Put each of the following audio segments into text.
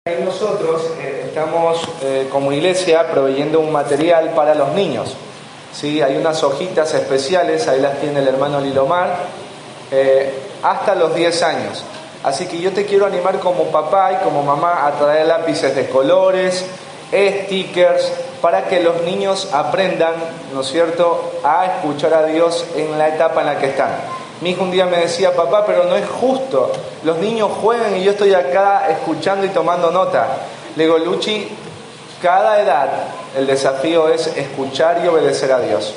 Ahí nosotros estamos como iglesia proveyendo un material para los niños. ¿Sí? Hay unas hojitas especiales, ahí las tiene el hermano Lilomar, hasta los 10 años. Así que yo te quiero animar como papá y como mamá a traer lápices de colores, stickers, para que los niños aprendan, ¿no es cierto?, a escuchar a Dios en la etapa en la que están. Mi hijo un día me decía: papá, pero no es justo, los niños juegan y yo estoy acá escuchando y tomando nota. Le digo: Luchi, cada edad el desafío es escuchar y obedecer a Dios.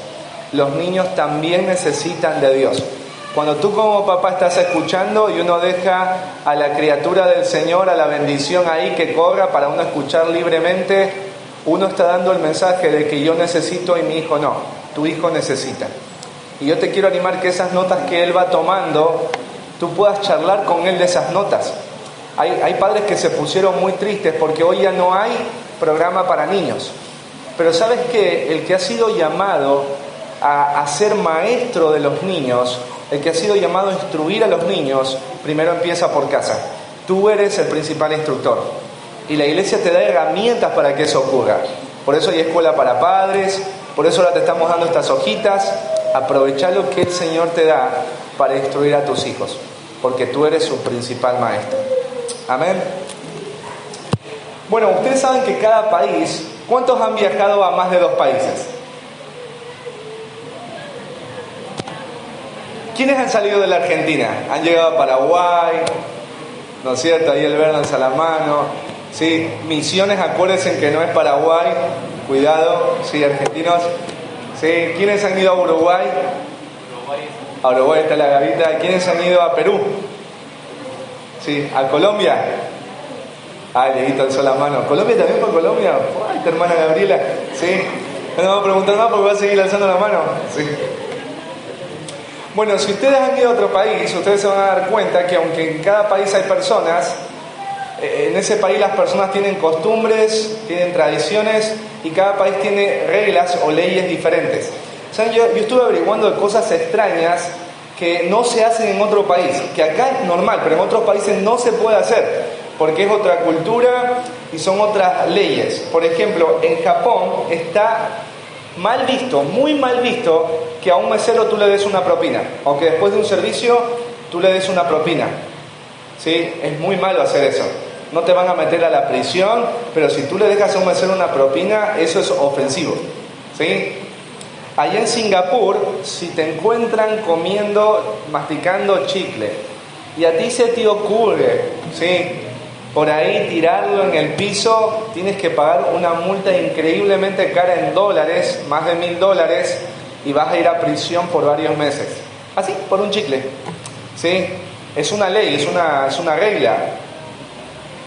Los niños también necesitan de Dios. Cuando tú como papá estás escuchando y uno deja a la criatura del Señor, a la bendición ahí que corra para uno escuchar libremente, uno está dando el mensaje de que yo necesito y mi hijo no. Tu hijo necesita. Y yo te quiero animar que esas notas que él va tomando, tú puedas charlar con él de esas notas. Hay padres que se pusieron muy tristes porque hoy ya no hay programa para niños. Pero ¿sabes qué? El que ha sido llamado a ser maestro de los niños, el que ha sido llamado a instruir a los niños, primero empieza por casa. Tú eres el principal instructor. Y la iglesia te da herramientas para que eso ocurra. Por eso hay escuela para padres, por eso ahora te estamos dando estas hojitas. Aprovecha lo que el Señor te da para instruir a tus hijos, porque tú eres su principal maestro. Amén. Bueno, ustedes saben que cada país, ¿cuántos han viajado a más de 2 países? ¿Quiénes han salido de la Argentina? Han llegado a Paraguay, ¿no es cierto? Ahí el Vernon Salamano. Sí, Misiones, acuérdense que no es Paraguay, cuidado, sí, argentinos. Sí, ¿quiénes han ido a Uruguay? A Uruguay está la Gavita. ¿Quiénes han ido a Perú? Sí, ¿a Colombia? Ah, Dieguito alzó la mano. ¿Colombia también fue Colombia? Ay, tu hermana Gabriela. Sí, no me voy a preguntar más porque va a seguir alzando la mano. Sí. Bueno, si ustedes han ido a otro país, ustedes se van a dar cuenta que aunque en cada país hay personas, en ese país las personas tienen costumbres, tienen tradiciones y cada país tiene reglas o leyes diferentes. ¿Saben? Yo estuve averiguando de cosas extrañas que no se hacen en otro país, que acá es normal, pero en otros países no se puede hacer, porque es otra cultura y son otras leyes. Por ejemplo, en Japón está mal visto, muy mal visto, que a un mesero tú le des una propina, o que después de un servicio tú le des una propina. ¿Sí? Es muy malo hacer eso. No te van a meter a la prisión, pero si tú le dejas a un mesero una propina, eso es ofensivo. ¿Sí? Allá en Singapur, si te encuentran comiendo, masticando chicle, y a ti se te ocurre, ¿sí?, por ahí tirarlo en el piso, tienes que pagar una multa increíblemente cara en dólares, más de $1000, y vas a ir a prisión por varios meses. Así, por un chicle. ¿Sí? Es una ley, es una regla.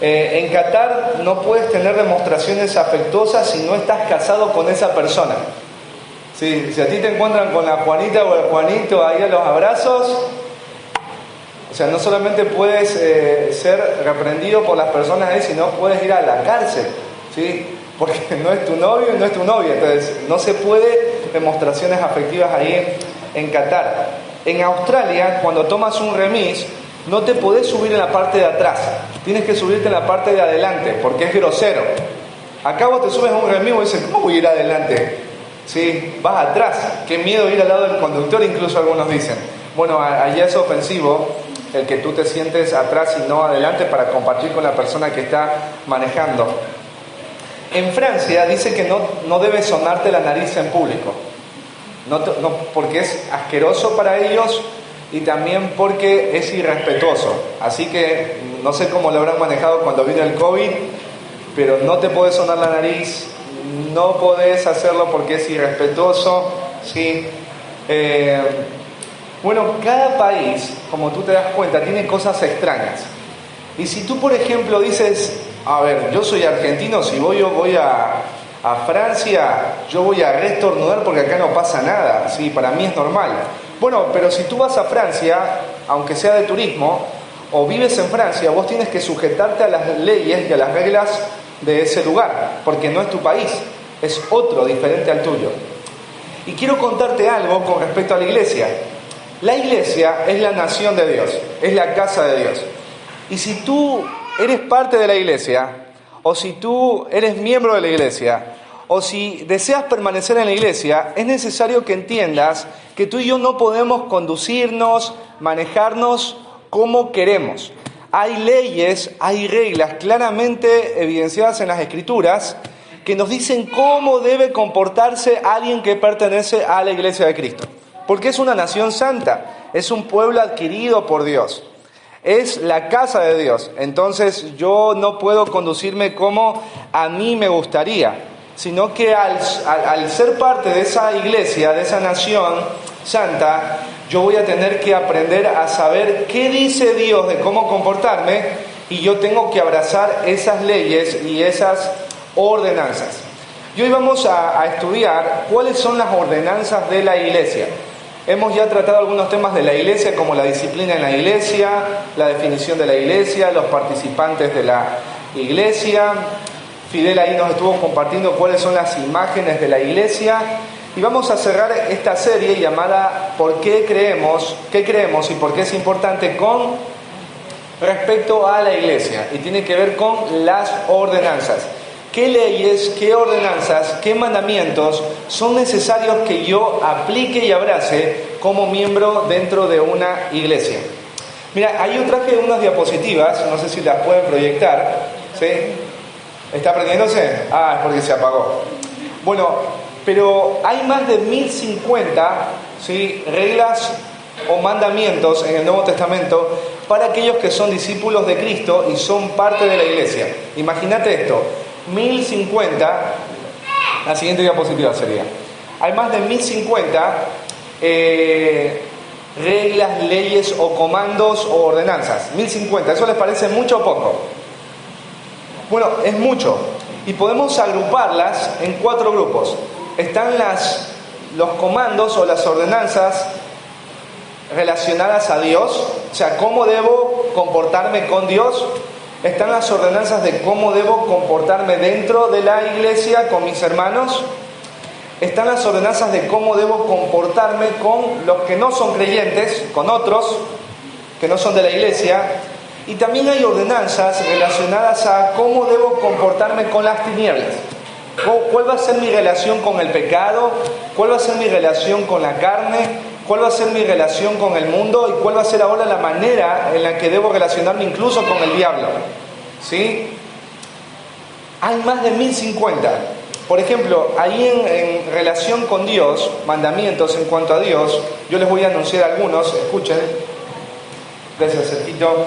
En Qatar no puedes tener demostraciones afectuosas si no estás casado con esa persona. ¿Sí? Si a ti te encuentran con la Juanita o el Juanito ahí a los abrazos, o sea, no solamente puedes ser reprendido por las personas ahí, sino puedes ir a la cárcel, ¿sí? Porque no es tu novio y no es tu novia. Entonces, no se puede demostraciones afectivas ahí en Qatar. En Australia, cuando tomas un remis, no te podés subir en la parte de atrás. Tienes que subirte en la parte de adelante, porque es grosero. Acá vos te subes a un remis y dices: ¿cómo voy a ir adelante? ¿Sí? Vas atrás. Qué miedo ir al lado del conductor, incluso algunos dicen. Bueno, allá es ofensivo el que tú te sientes atrás y no adelante para compartir con la persona que está manejando. En Francia dice que no debes sonarte la nariz en público, no, porque es asqueroso para ellos y también porque es irrespetuoso. Así que no sé cómo lo habrán manejado cuando vino el COVID, pero no te puedes sonar la nariz, no podés hacerlo porque es irrespetuoso, ¿sí? Bueno, cada país, como tú te das cuenta, tiene cosas extrañas. Y si tú, por ejemplo, dices: a ver, yo soy argentino, si voy a Francia, yo voy a restornudar porque acá no pasa nada, ¿sí? Para mí es normal. Bueno, pero si tú vas a Francia, aunque sea de turismo, o vives en Francia, vos tienes que sujetarte a las leyes y a las reglas de ese lugar, porque no es tu país, es otro, diferente al tuyo. Y quiero contarte algo con respecto a la iglesia. La iglesia es la nación de Dios, es la casa de Dios. Y si tú eres parte de la iglesia, o si tú eres miembro de la iglesia, o si deseas permanecer en la iglesia, es necesario que entiendas que tú y yo no podemos conducirnos, manejarnos como queremos. Hay leyes, hay reglas claramente evidenciadas en las Escrituras que nos dicen cómo debe comportarse alguien que pertenece a la iglesia de Cristo. Porque es una nación santa, es un pueblo adquirido por Dios, es la casa de Dios. Entonces yo no puedo conducirme como a mí me gustaría, sino que al ser parte de esa iglesia, de esa nación santa, yo voy a tener que aprender a saber qué dice Dios de cómo comportarme, y yo tengo que abrazar esas leyes y esas ordenanzas. Y hoy vamos a estudiar cuáles son las ordenanzas de la iglesia. Hemos ya tratado algunos temas de la iglesia, como la disciplina en la iglesia, la definición de la iglesia, los participantes de la iglesia. Fidel ahí nos estuvo compartiendo cuáles son las imágenes de la iglesia. Y vamos a cerrar esta serie llamada ¿Por qué creemos? ¿Qué creemos y por qué es importante? Con respecto a la iglesia. Y tiene que ver con las ordenanzas. ¿Qué leyes, qué ordenanzas, qué mandamientos son necesarios que yo aplique y abrace como miembro dentro de una iglesia? Mira, ahí yo traje unas diapositivas, no sé si las pueden proyectar, ¿sí? ¿Está prendiéndose? Ah, es porque se apagó. Bueno, pero hay más de 1050, ¿sí?, reglas o mandamientos en el Nuevo Testamento para aquellos que son discípulos de Cristo y son parte de la iglesia. Imagínate esto, 1050, la siguiente diapositiva sería. Hay más de 1050 reglas, leyes o comandos o ordenanzas. 1050, ¿eso les parece mucho o poco? Bueno, es mucho. Y podemos agruparlas en 4 grupos. Están los comandos o las ordenanzas relacionadas a Dios, o sea, cómo debo comportarme con Dios. Están las ordenanzas de cómo debo comportarme dentro de la iglesia con mis hermanos. Están las ordenanzas de cómo debo comportarme con los que no son creyentes, con otros que no son de la iglesia. Y también hay ordenanzas relacionadas a cómo debo comportarme con las tinieblas. ¿Cuál va a ser mi relación con el pecado? ¿Cuál va a ser mi relación con la carne? ¿Cuál va a ser mi relación con el mundo? ¿Y cuál va a ser ahora la manera en la que debo relacionarme incluso con el diablo? ¿Sí? Hay más de 1050. Por ejemplo, ahí en relación con Dios, mandamientos en cuanto a Dios, yo les voy a anunciar algunos, escuchen. Gracias, Sergito.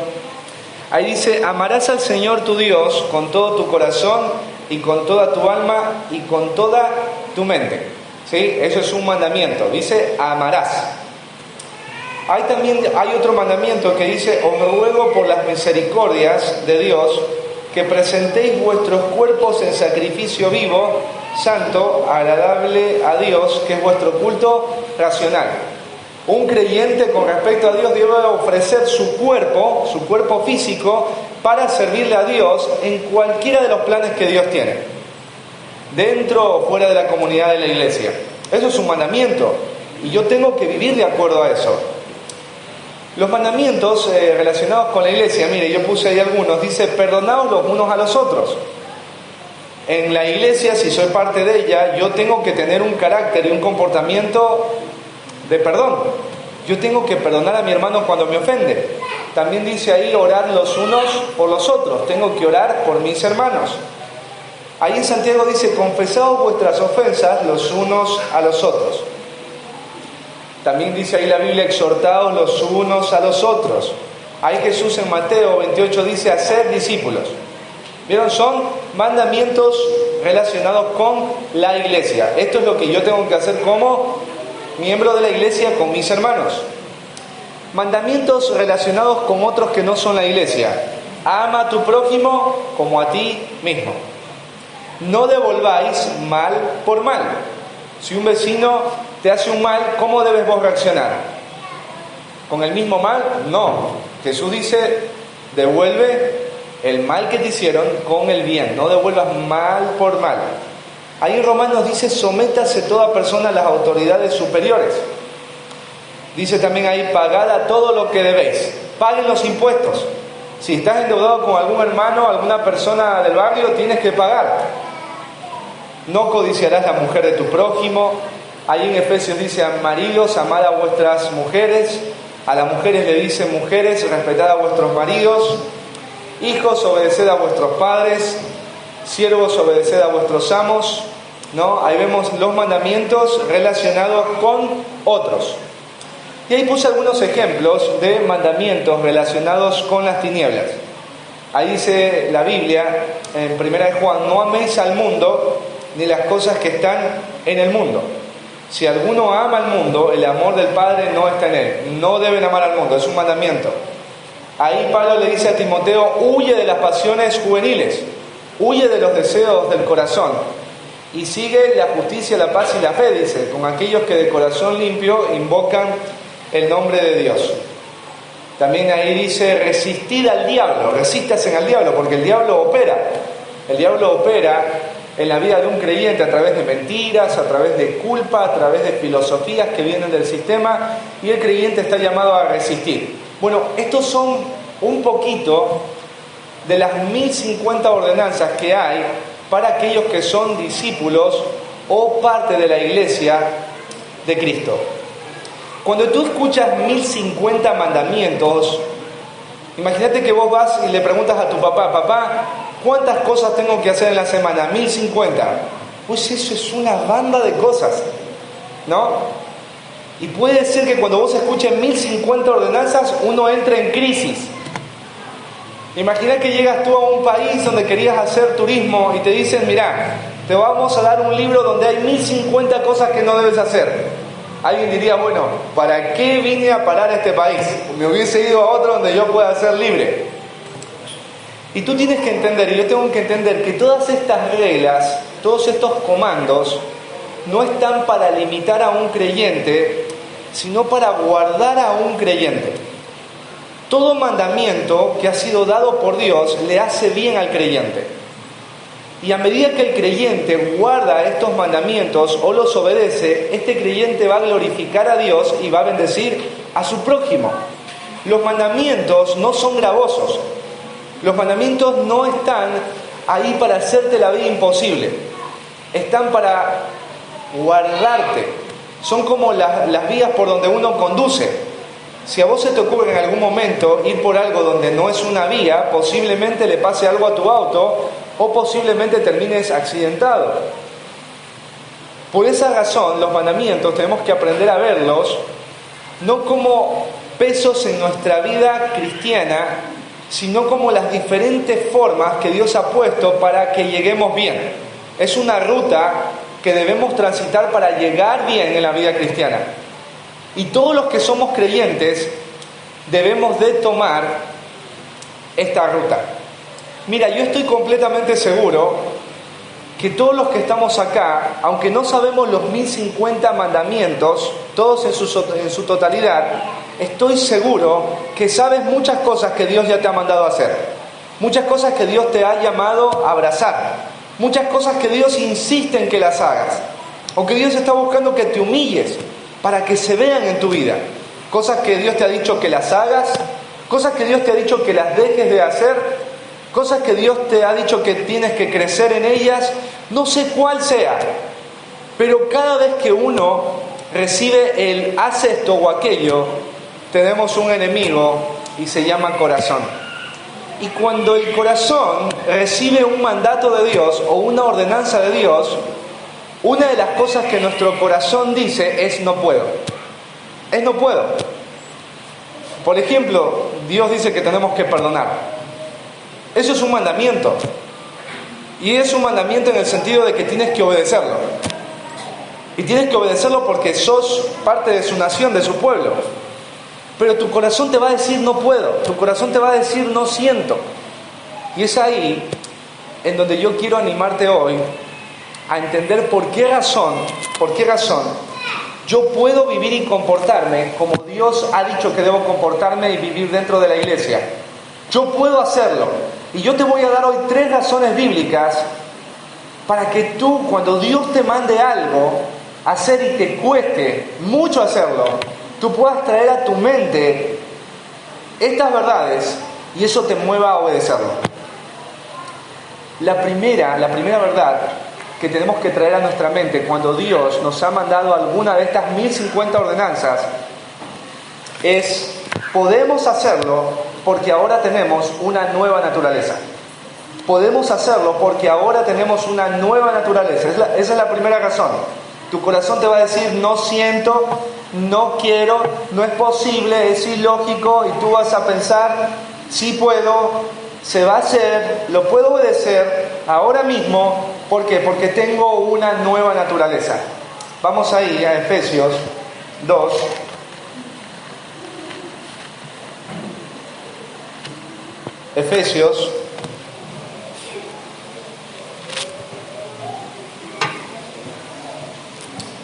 Ahí dice: amarás al Señor tu Dios con todo tu corazón y con toda tu alma y con toda tu mente. ¿Sí? Eso es un mandamiento, dice amarás. Hay otro mandamiento que dice: os ruego por las misericordias de Dios que presentéis vuestros cuerpos en sacrificio vivo, santo, agradable a Dios, que es vuestro culto racional. Un creyente con respecto a Dios debe ofrecer su cuerpo físico, para servirle a Dios en cualquiera de los planes que Dios tiene, dentro o fuera de la comunidad de la iglesia. Eso es un mandamiento y yo tengo que vivir de acuerdo a eso. Los mandamientos relacionados con la iglesia, mire, yo puse ahí algunos, dice: perdonaos los unos a los otros. En la iglesia, si soy parte de ella, yo tengo que tener un carácter y un comportamiento de perdón. Yo tengo que perdonar a mi hermano cuando me ofende. También dice ahí: orar los unos por los otros. Tengo que orar por mis hermanos. Ahí en Santiago dice: confesaos vuestras ofensas los unos a los otros. También dice ahí la Biblia: exhortaos los unos a los otros. Ahí Jesús en Mateo 28 dice: hacer discípulos. ¿Vieron? Son mandamientos relacionados con la iglesia. Esto es lo que yo tengo que hacer como miembro de la iglesia con mis hermanos. Mandamientos relacionados con otros que no son la iglesia: ama a tu prójimo como a ti mismo. No devolváis mal por mal. Si un vecino te hace un mal, ¿cómo debes vos reaccionar? ¿Con el mismo mal? No. Jesús dice: devuelve el mal que te hicieron con el bien. No devuelvas mal por mal. Ahí en Romanos dice: sométase toda persona a las autoridades superiores. Dice también ahí: pagad a todo lo que debéis. Paguen los impuestos. Si estás endeudado con algún hermano, alguna persona del barrio, tienes que pagar. No codiciarás la mujer de tu prójimo. Ahí en Efesios dice: maridos, amad a vuestras mujeres. A las mujeres le dice: mujeres, respetad a vuestros maridos. Hijos, obedeced a vuestros padres. Siervos, obedeced a vuestros amos. ¿No? Ahí vemos los mandamientos relacionados con otros. Y ahí puse algunos ejemplos de mandamientos relacionados con las tinieblas. Ahí dice la Biblia, en 1 de Juan: no améis al mundo ni las cosas que están en el mundo. Si alguno ama al mundo, el amor del Padre no está en él. No deben amar al mundo, es un mandamiento. Ahí Pablo le dice a Timoteo: huye de las pasiones juveniles, huye de los deseos del corazón, y sigue la justicia, la paz y la fe, dice, con aquellos que de corazón limpio invocan el nombre de Dios. También ahí dice: resistid al diablo, resístanse al diablo, porque el diablo opera. El diablo opera en la vida de un creyente a través de mentiras, a través de culpa, a través de filosofías que vienen del sistema, y el creyente está llamado a resistir. Bueno, estos son un poquito de las 1050 ordenanzas que hay para aquellos que son discípulos o parte de la iglesia de Cristo. Cuando tú escuchas 1050 mandamientos, imagínate que vos vas y le preguntas a tu papá: papá, ¿cuántas cosas tengo que hacer en la semana? 1050. Pues eso es una banda de cosas, ¿no? Y puede ser que cuando vos escuches 1050 ordenanzas, uno entre en crisis. Imagina que llegas tú a un país donde querías hacer turismo y te dicen: mirá, te vamos a dar un libro donde hay 1050 cosas que no debes hacer. Alguien diría: bueno, ¿para qué vine a parar a este país? Me hubiese ido a otro donde yo pueda ser libre. Y tú tienes que entender, y yo tengo que entender, que todas estas reglas, todos estos comandos, no están para limitar a un creyente, sino para guardar a un creyente. Todo mandamiento que ha sido dado por Dios le hace bien al creyente. Y a medida que el creyente guarda estos mandamientos o los obedece, este creyente va a glorificar a Dios y va a bendecir a su prójimo. Los mandamientos no son gravosos. Los mandamientos no están ahí para hacerte la vida imposible. Están para guardarte. Son como las vías por donde uno conduce. Si a vos se te ocurre en algún momento ir por algo donde no es una vía, posiblemente le pase algo a tu auto o posiblemente termines accidentado. Por esa razón, los mandamientos tenemos que aprender a verlos no como pesos en nuestra vida cristiana, sino como las diferentes formas que Dios ha puesto para que lleguemos bien. Es una ruta que debemos transitar para llegar bien en la vida cristiana. Y todos los que somos creyentes debemos de tomar esta ruta. Mira, yo estoy completamente seguro que todos los que estamos acá, aunque no sabemos los 1050 mandamientos, todos en su totalidad, estoy seguro que sabes muchas cosas que Dios ya te ha mandado a hacer. Muchas cosas que Dios te ha llamado a abrazar. Muchas cosas que Dios insiste en que las hagas. O que Dios está buscando que te humilles para que se vean en tu vida. Cosas que Dios te ha dicho que las hagas, cosas que Dios te ha dicho que las dejes de hacer, cosas que Dios te ha dicho que tienes que crecer en ellas, no sé cuál sea, pero cada vez que uno recibe el haz esto o aquello, tenemos un enemigo y se llama corazón. Y cuando el corazón recibe un mandato de Dios o una ordenanza de Dios, una de las cosas que nuestro corazón dice es: no puedo. Es no puedo. Por ejemplo, Dios dice que tenemos que perdonar. Eso es un mandamiento. Y es un mandamiento en el sentido de que tienes que obedecerlo. Y tienes que obedecerlo porque sos parte de su nación, de su pueblo. Pero tu corazón te va a decir: no puedo. Tu corazón te va a decir: no siento. Y es ahí en donde yo quiero animarte hoy a entender por qué razón yo puedo vivir y comportarme como Dios ha dicho que debo comportarme y vivir dentro de la iglesia. Yo puedo hacerlo. Y yo te voy a dar hoy 3 razones bíblicas para que tú, cuando Dios te mande algo hacer y te cueste mucho hacerlo, tú puedas traer a tu mente estas verdades y eso te mueva a obedecerlo. La primera verdad que tenemos que traer a nuestra mente cuando Dios nos ha mandado alguna de estas 1050 ordenanzas es: podemos hacerlo porque ahora tenemos una nueva naturaleza. Podemos hacerlo porque ahora tenemos una nueva naturaleza. Esa es la primera razón. Tu corazón te va a decir: no siento, no quiero, no es posible, es ilógico, y tú vas a pensar: sí puedo, se va a hacer, lo puedo obedecer ahora mismo. ¿Por qué? Porque tengo una nueva naturaleza. Vamos ahí a Efesios 2. Efesios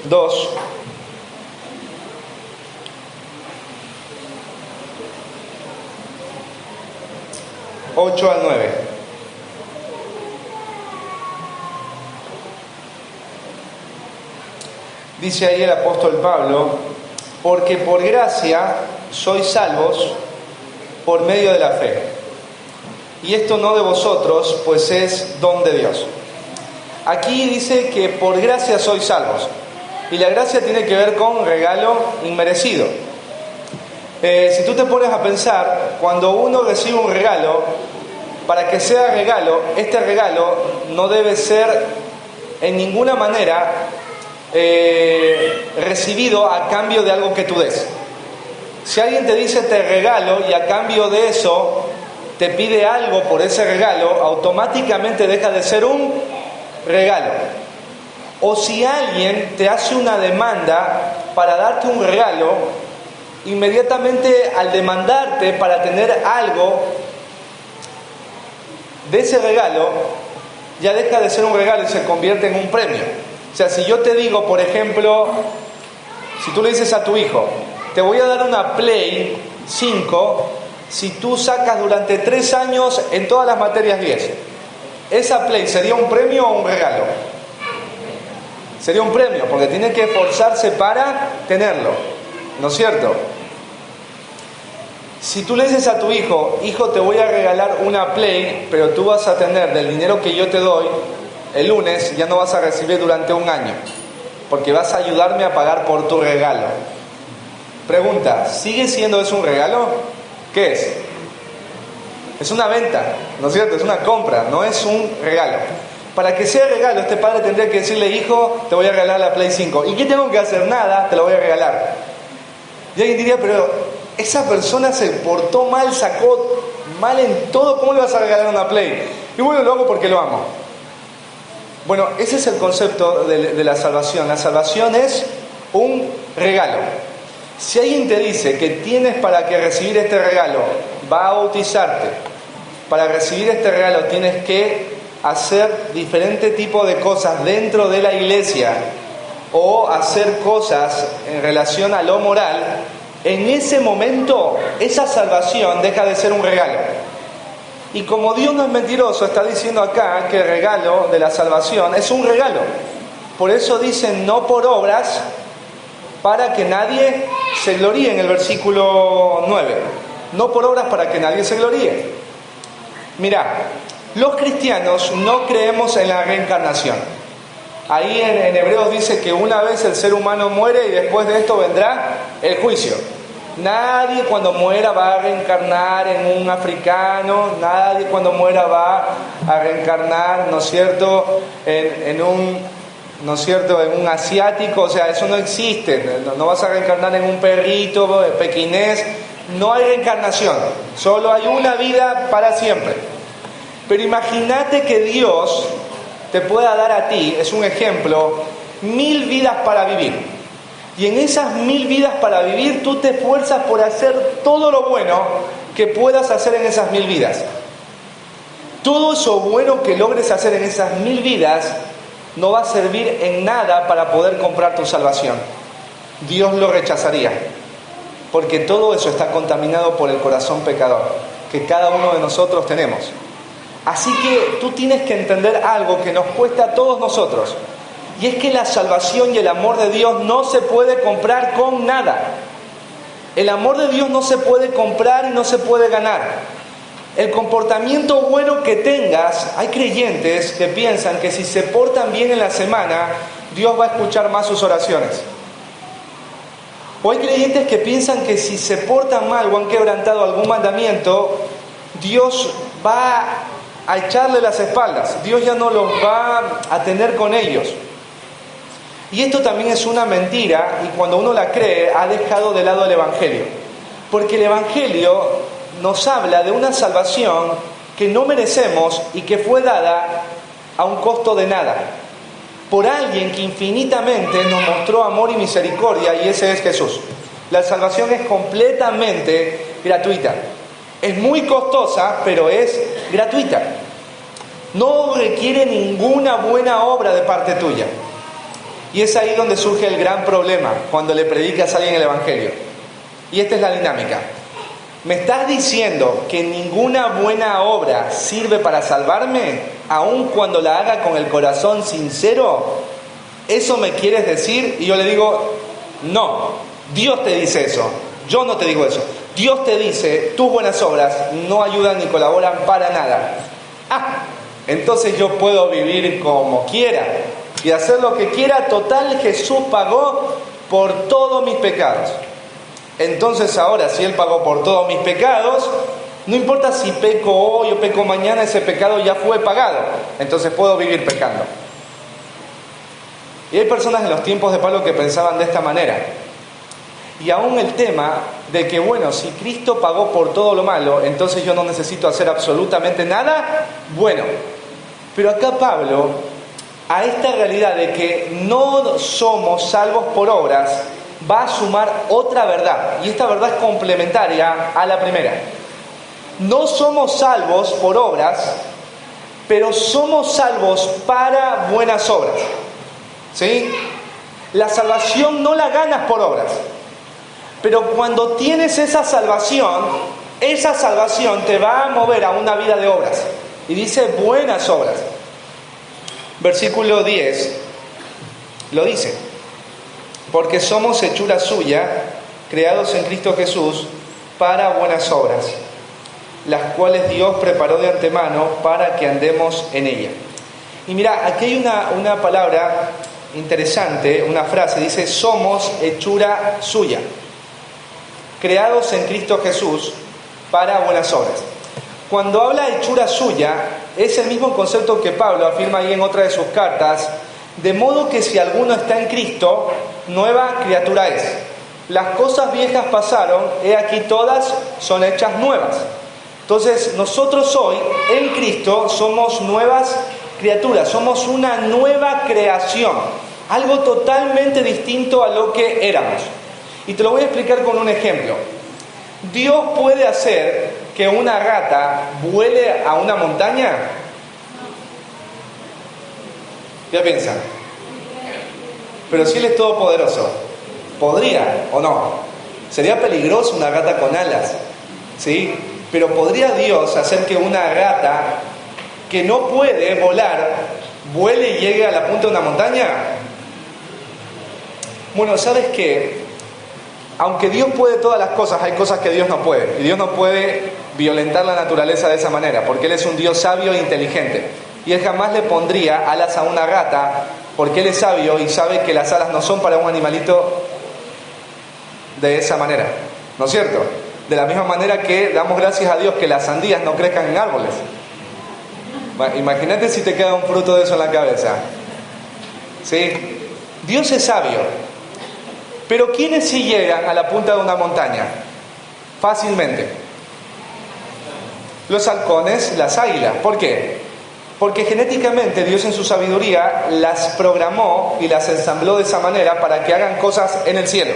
2, 8 al 9. Dice ahí el apóstol Pablo: porque por gracia sois salvos por medio de la fe. Y esto no de vosotros, pues es don de Dios. Aquí dice que por gracia sois salvos. Y la gracia tiene que ver con regalo inmerecido. Si tú te pones a pensar, cuando uno recibe un regalo, para que sea regalo, este regalo no debe ser en ninguna manera recibido a cambio de algo que tú des. Si alguien te dice te regalo y a cambio de eso te pide algo por ese regalo, automáticamente deja de ser un regalo. O si alguien te hace una demanda para darte un regalo, inmediatamente al demandarte para tener algo de ese regalo, ya deja de ser un regalo y se convierte en un premio. O sea, si yo te digo, por ejemplo, si tú le dices a tu hijo: te voy a dar una Play 5 si tú sacas durante 3 años en todas las materias 10. ¿Esa Play sería un premio o un regalo? Sería un premio, porque tiene que esforzarse para tenerlo, ¿no es cierto? Si tú le dices a tu hijo: hijo, te voy a regalar una Play, pero tú vas a tener del dinero que yo te doy, el lunes ya no vas a recibir durante un año, porque vas a ayudarme a pagar por tu regalo. Pregunta: ¿sigue siendo eso un regalo? ¿Qué es? Es una venta, ¿no es cierto? Es una compra, no es un regalo. Para que sea regalo, este padre tendría que decirle: hijo, te voy a regalar la Play 5. ¿Y qué tengo que hacer? Nada, te la voy a regalar. Y alguien diría: pero esa persona se portó mal, sacó mal en todo, ¿cómo le vas a regalar una Play? Y bueno, lo hago porque lo amo. Bueno, ese es el concepto de la salvación. La salvación es un regalo. Si alguien te dice que tienes para que recibir este regalo, va a bautizarte, para recibir este regalo tienes que hacer diferente tipo de cosas dentro de la iglesia o hacer cosas en relación a lo moral, en ese momento esa salvación deja de ser un regalo. Y como Dios no es mentiroso, está diciendo acá que el regalo de la salvación es un regalo. Por eso dicen: no por obras, para que nadie se gloríe, en el versículo 9. No por obras para que nadie se gloríe. Mirá, los cristianos no creemos en la reencarnación. Ahí en Hebreos dice que una vez el ser humano muere y después de esto vendrá el juicio. Nadie cuando muera va a reencarnar en un africano, nadie cuando muera va a reencarnar, ¿no es cierto?, en un asiático. O sea, eso no existe. No vas a reencarnar en un perrito pequinés. No hay reencarnación, solo hay una vida para siempre. Pero imagínate que Dios te pueda dar a ti, es un ejemplo, 1000 vidas para vivir. Y en esas 1000 vidas para vivir tú te esfuerzas por hacer todo lo bueno que puedas hacer en esas 1000 vidas. Todo eso bueno que logres hacer en esas 1000 vidas no va a servir en nada para poder comprar tu salvación. Dios lo rechazaría, porque todo eso está contaminado por el corazón pecador que cada uno de nosotros tenemos. Así que tú tienes que entender algo que nos cuesta a todos nosotros, y es que la salvación y el amor de Dios no se puede comprar con nada. El amor de Dios no se puede comprar y no se puede ganar. el comportamiento bueno que tengas, hay creyentes que piensan que si se portan bien en la semana, Dios va a escuchar más sus oraciones. O hay creyentes que piensan que si se portan mal o han quebrantado algún mandamiento, Dios va a echarle las espaldas. Dios ya no los va a tener con ellos. Y esto también es una mentira, y cuando uno la cree, ha dejado de lado el Evangelio. Porque el Evangelio nos habla de una salvación que no merecemos y que fue dada a un costo de nada, por alguien que infinitamente nos mostró amor y misericordia, y ese es Jesús. La salvación es completamente gratuita. Es muy costosa, pero es gratuita. No requiere ninguna buena obra de parte tuya. Y es ahí donde surge el gran problema cuando le predicas a alguien el Evangelio. Y esta es la dinámica. ¿Me estás diciendo que ninguna buena obra sirve para salvarme, aun cuando la haga con el corazón sincero? ¿Eso me quieres decir? Y yo le digo, no, Dios te dice eso, yo no te digo eso. Dios te dice, tus buenas obras no ayudan ni colaboran para nada. Entonces yo puedo vivir como quiera y hacer lo que quiera. Total, Jesús pagó por todos mis pecados. Entonces ahora, si Él pagó por todos mis pecados, no importa si peco hoy o peco mañana, ese pecado ya fue pagado. Entonces puedo vivir pecando. Y hay personas en los tiempos de Pablo que pensaban de esta manera. Y aún el tema de que, bueno, si Cristo pagó por todo lo malo, entonces yo no necesito hacer absolutamente nada bueno. Pero acá Pablo, a esta realidad de que no somos salvos por obras, va a sumar otra verdad, y esta verdad es complementaria a la primera. No somos salvos por obras, pero somos salvos para buenas obras. ¿Sí? La salvación no la ganas por obras, pero cuando tienes esa salvación te va a mover a una vida de obras. Y dice buenas obras. Versículo 10 lo dice: porque somos hechura suya, creados en Cristo Jesús, para buenas obras, las cuales Dios preparó de antemano para que andemos en ella. Y mira, aquí hay una palabra interesante, una frase, dice, somos hechura suya, creados en Cristo Jesús, para buenas obras. Cuando habla hechura suya, es el mismo concepto que Pablo afirma ahí en otra de sus cartas, de modo que si alguno está en Cristo, nueva criatura es. Las cosas viejas pasaron, he aquí todas son hechas nuevas. Entonces nosotros hoy en Cristo somos nuevas criaturas, somos una nueva creación, algo totalmente distinto a lo que éramos. Y te lo voy a explicar con un ejemplo. ¿Dios puede hacer que una rata vuele a una montaña? ¿Qué piensan? Pero si Él es todopoderoso, ¿podría o no? Sería peligroso una rata con alas, ¿sí? Pero ¿podría Dios hacer que una rata que no puede volar, vuele y llegue a la punta de una montaña? Bueno, ¿sabes qué? Aunque Dios puede todas las cosas, hay cosas que Dios no puede. Y Dios no puede violentar la naturaleza de esa manera, porque Él es un Dios sabio e inteligente. Y Él jamás le pondría alas a una rata, porque Él es sabio y sabe que las alas no son para un animalito de esa manera. ¿No es cierto? De la misma manera que damos gracias a Dios que las sandías no crezcan en árboles. Imagínate si te queda un fruto de eso en la cabeza. ¿Sí? Dios es sabio. Pero ¿quiénes sí llegan a la punta de una montaña? Fácilmente. Los halcones, las águilas. ¿Por qué? Porque genéticamente Dios en su sabiduría las programó y las ensambló de esa manera para que hagan cosas en el cielo.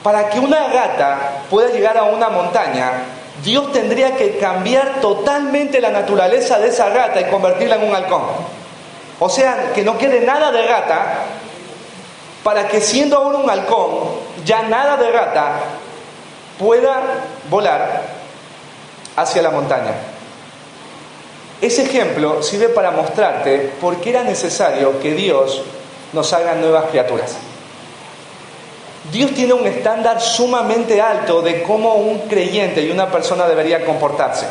Para que una rata pueda llegar a una montaña, Dios tendría que cambiar totalmente la naturaleza de esa rata y convertirla en un halcón. O sea, que no quede nada de rata, para que siendo ahora un halcón, ya nada de rata pueda volar hacia la montaña. Ese ejemplo sirve para mostrarte por qué era necesario que Dios nos haga nuevas criaturas. Dios tiene un estándar sumamente alto de cómo un creyente y una persona debería comportarse.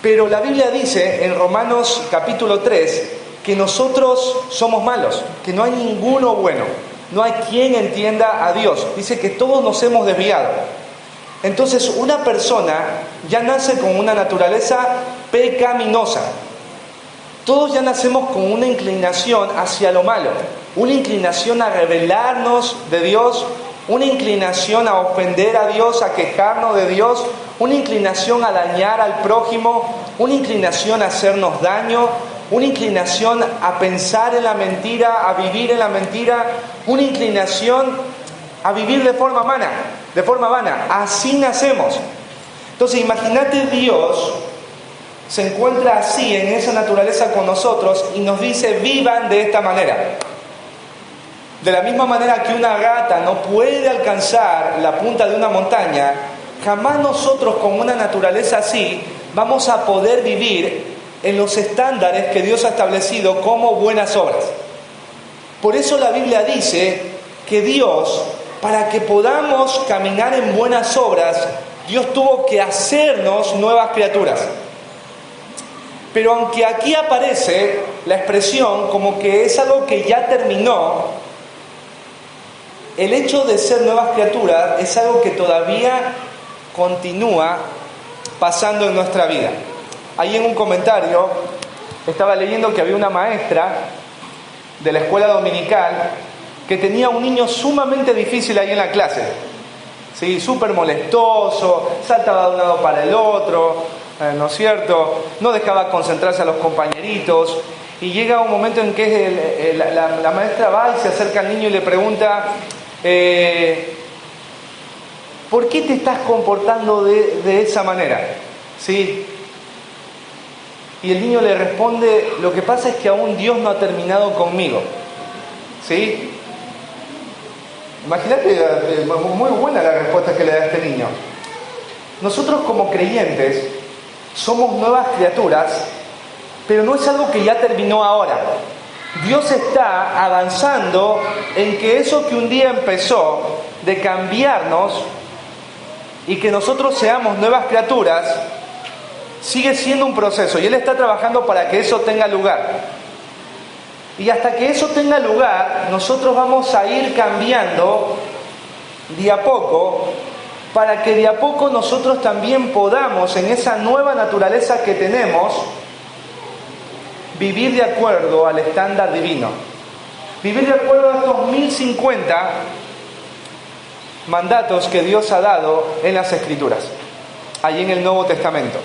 Pero la Biblia dice en Romanos capítulo 3 que nosotros somos malos, que no hay ninguno bueno, no hay quien entienda a Dios. Dice que todos nos hemos desviado. Entonces una persona ya nace con una naturaleza pecaminosa. Todos ya nacemos con una inclinación hacia lo malo, una inclinación a rebelarnos de Dios, una inclinación a ofender a Dios, a quejarnos de Dios, una inclinación a dañar al prójimo, una inclinación a hacernos daño, una inclinación a pensar en la mentira, a vivir en la mentira, una inclinación a vivir de forma vana. Así nacemos. Entonces imagínate, Dios se encuentra así en esa naturaleza con nosotros y nos dice: vivan de esta manera. De la misma manera que una gata no puede alcanzar la punta de una montaña, jamás nosotros con una naturaleza así vamos a poder vivir en los estándares que Dios ha establecido como buenas obras. Por eso la Biblia dice que Dios, para que podamos caminar en buenas obras, Dios tuvo que hacernos nuevas criaturas. Pero aunque aquí aparece la expresión como que es algo que ya terminó, el hecho de ser nuevas criaturas es algo que todavía continúa pasando en nuestra vida. Ahí en un comentario estaba leyendo que había una maestra de la escuela dominical que tenía un niño sumamente difícil ahí en la clase. Sí, súper molestoso, saltaba de un lado para el otro, ¿no es cierto? No dejaba concentrarse a los compañeritos. Y llega un momento en que la maestra va y se acerca al niño y le pregunta: ¿por qué te estás comportando de esa manera? ¿Sí? Y el niño le responde: lo que pasa es que aún Dios no ha terminado conmigo. ¿Sí? Imagínate, muy buena la respuesta que le da este niño. Nosotros como creyentes somos nuevas criaturas, pero no es algo que ya terminó ahora. Dios está avanzando en que eso que un día empezó de cambiarnos y que nosotros seamos nuevas criaturas, sigue siendo un proceso y Él está trabajando para que eso tenga lugar. Y hasta que eso tenga lugar, nosotros vamos a ir cambiando de a poco, para que de a poco nosotros también podamos, en esa nueva naturaleza que tenemos, vivir de acuerdo al estándar divino. Vivir de acuerdo a estos 1050 mandatos que Dios ha dado en las Escrituras, allí en el Nuevo Testamento.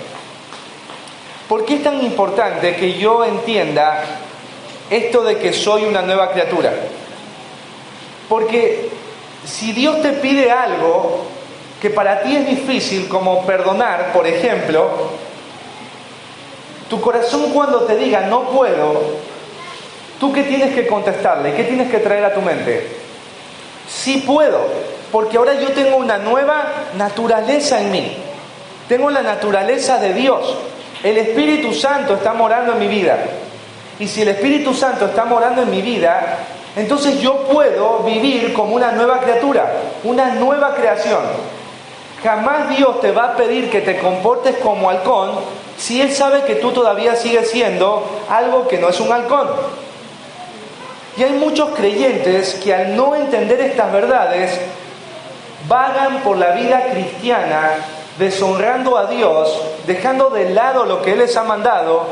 ¿Por qué es tan importante que yo entienda esto de que soy una nueva criatura? Porque si Dios te pide algo que para ti es difícil, como perdonar, por ejemplo, tu corazón cuando te diga no puedo, ¿tú qué tienes que contestarle? ¿Qué tienes que traer a tu mente? Sí puedo, porque ahora yo tengo una nueva naturaleza en mí. Tengo la naturaleza de Dios. El Espíritu Santo está morando en mi vida. Y si el Espíritu Santo está morando en mi vida, entonces yo puedo vivir como una nueva criatura, una nueva creación. Jamás Dios te va a pedir que te comportes como halcón si Él sabe que tú todavía sigues siendo algo que no es un halcón. Y hay muchos creyentes que al no entender estas verdades vagan por la vida cristiana deshonrando a Dios, dejando de lado lo que Él les ha mandado,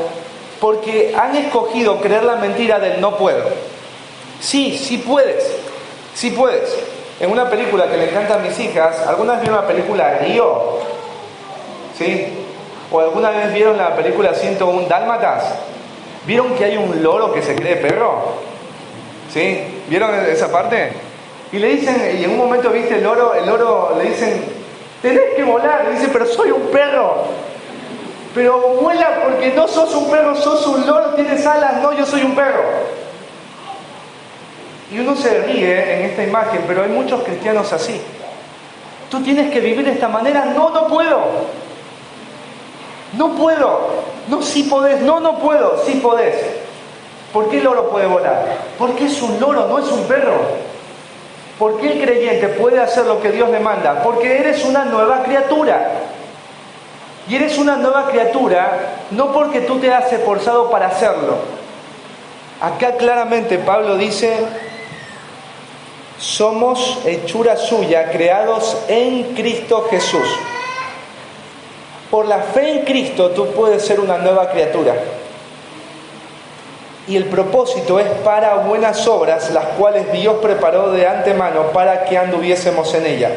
porque han escogido creer la mentira del no puedo. Sí, sí puedes, sí puedes. En una película que le encanta a mis hijas, ¿alguna vez vieron la película Río? ¿Sí? ¿O alguna vez vieron la película 101 Dálmatas? ¿Vieron que hay un loro que se cree perro? ¿Sí? ¿Vieron esa parte? Y le dicen, y en un momento viste el loro le dicen, tenés que volar. Le dice, pero soy un perro. Pero vuela porque no sos un perro, sos un loro, tienes alas. No, yo soy un perro. Y uno se ríe en esta imagen, pero hay muchos cristianos así. Tú tienes que vivir de esta manera. No, no puedo. No puedo. No, sí podés. No, no puedo. Sí podés. ¿Por qué el loro puede volar? Porque es un loro, no es un perro. ¿Por qué el creyente puede hacer lo que Dios le manda? Porque eres una nueva criatura. Y eres una nueva criatura no porque tú te has esforzado para hacerlo. Acá claramente Pablo dice, somos hechura suya, creados en Cristo Jesús. Por la fe en Cristo tú puedes ser una nueva criatura. Y el propósito es para buenas obras, las cuales Dios preparó de antemano para que anduviésemos en ellas.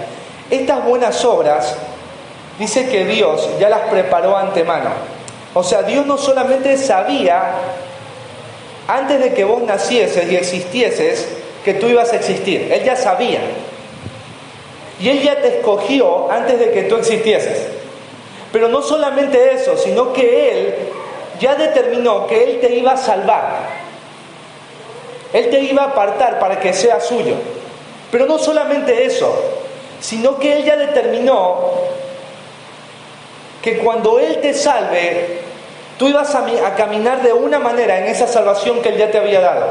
Estas buenas obras, dice que Dios ya las preparó antemano. O sea, Dios no solamente sabía, antes de que vos nacieses y existieses, que tú ibas a existir. Él ya sabía. Y Él ya te escogió antes de que tú existieses. Pero no solamente eso, sino que Él ya determinó que Él te iba a salvar. Él te iba a apartar para que sea suyo. Pero no solamente eso, sino que Él ya determinó que cuando Él te salve, tú ibas a caminar de una manera en esa salvación que Él ya te había dado.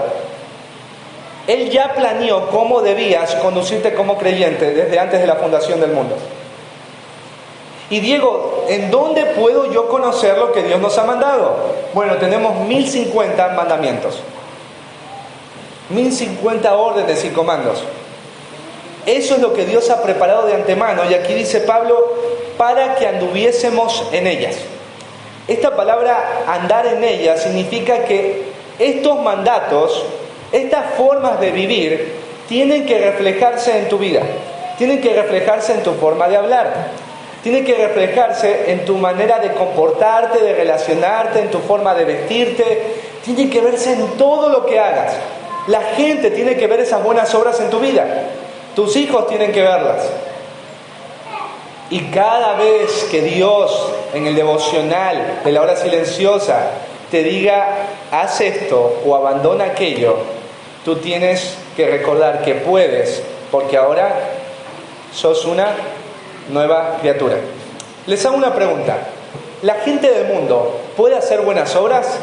Él ya planeó cómo debías conducirte como creyente desde antes de la fundación del mundo. Y Diego, ¿en dónde puedo yo conocer lo que Dios nos ha mandado? Bueno, tenemos 1050 mandamientos, 1050 órdenes y comandos. Eso es lo que Dios ha preparado de antemano. Y aquí dice Pablo, para que anduviésemos en ellas. Esta palabra andar en ellas significa que estos mandatos, estas formas de vivir, tienen que reflejarse en tu vida. Tienen que reflejarse en tu forma de hablar. Tiene que reflejarse en tu manera de comportarte, de relacionarte, en tu forma de vestirte. Tiene que verse en todo lo que hagas. La gente tiene que ver esas buenas obras en tu vida. Tus hijos tienen que verlas. Y cada vez que Dios, en el devocional de la hora silenciosa, te diga, haz esto o abandona aquello, tú tienes que recordar que puedes, porque ahora sos una nueva criatura. Les hago una pregunta. ¿La gente del mundo puede hacer buenas obras?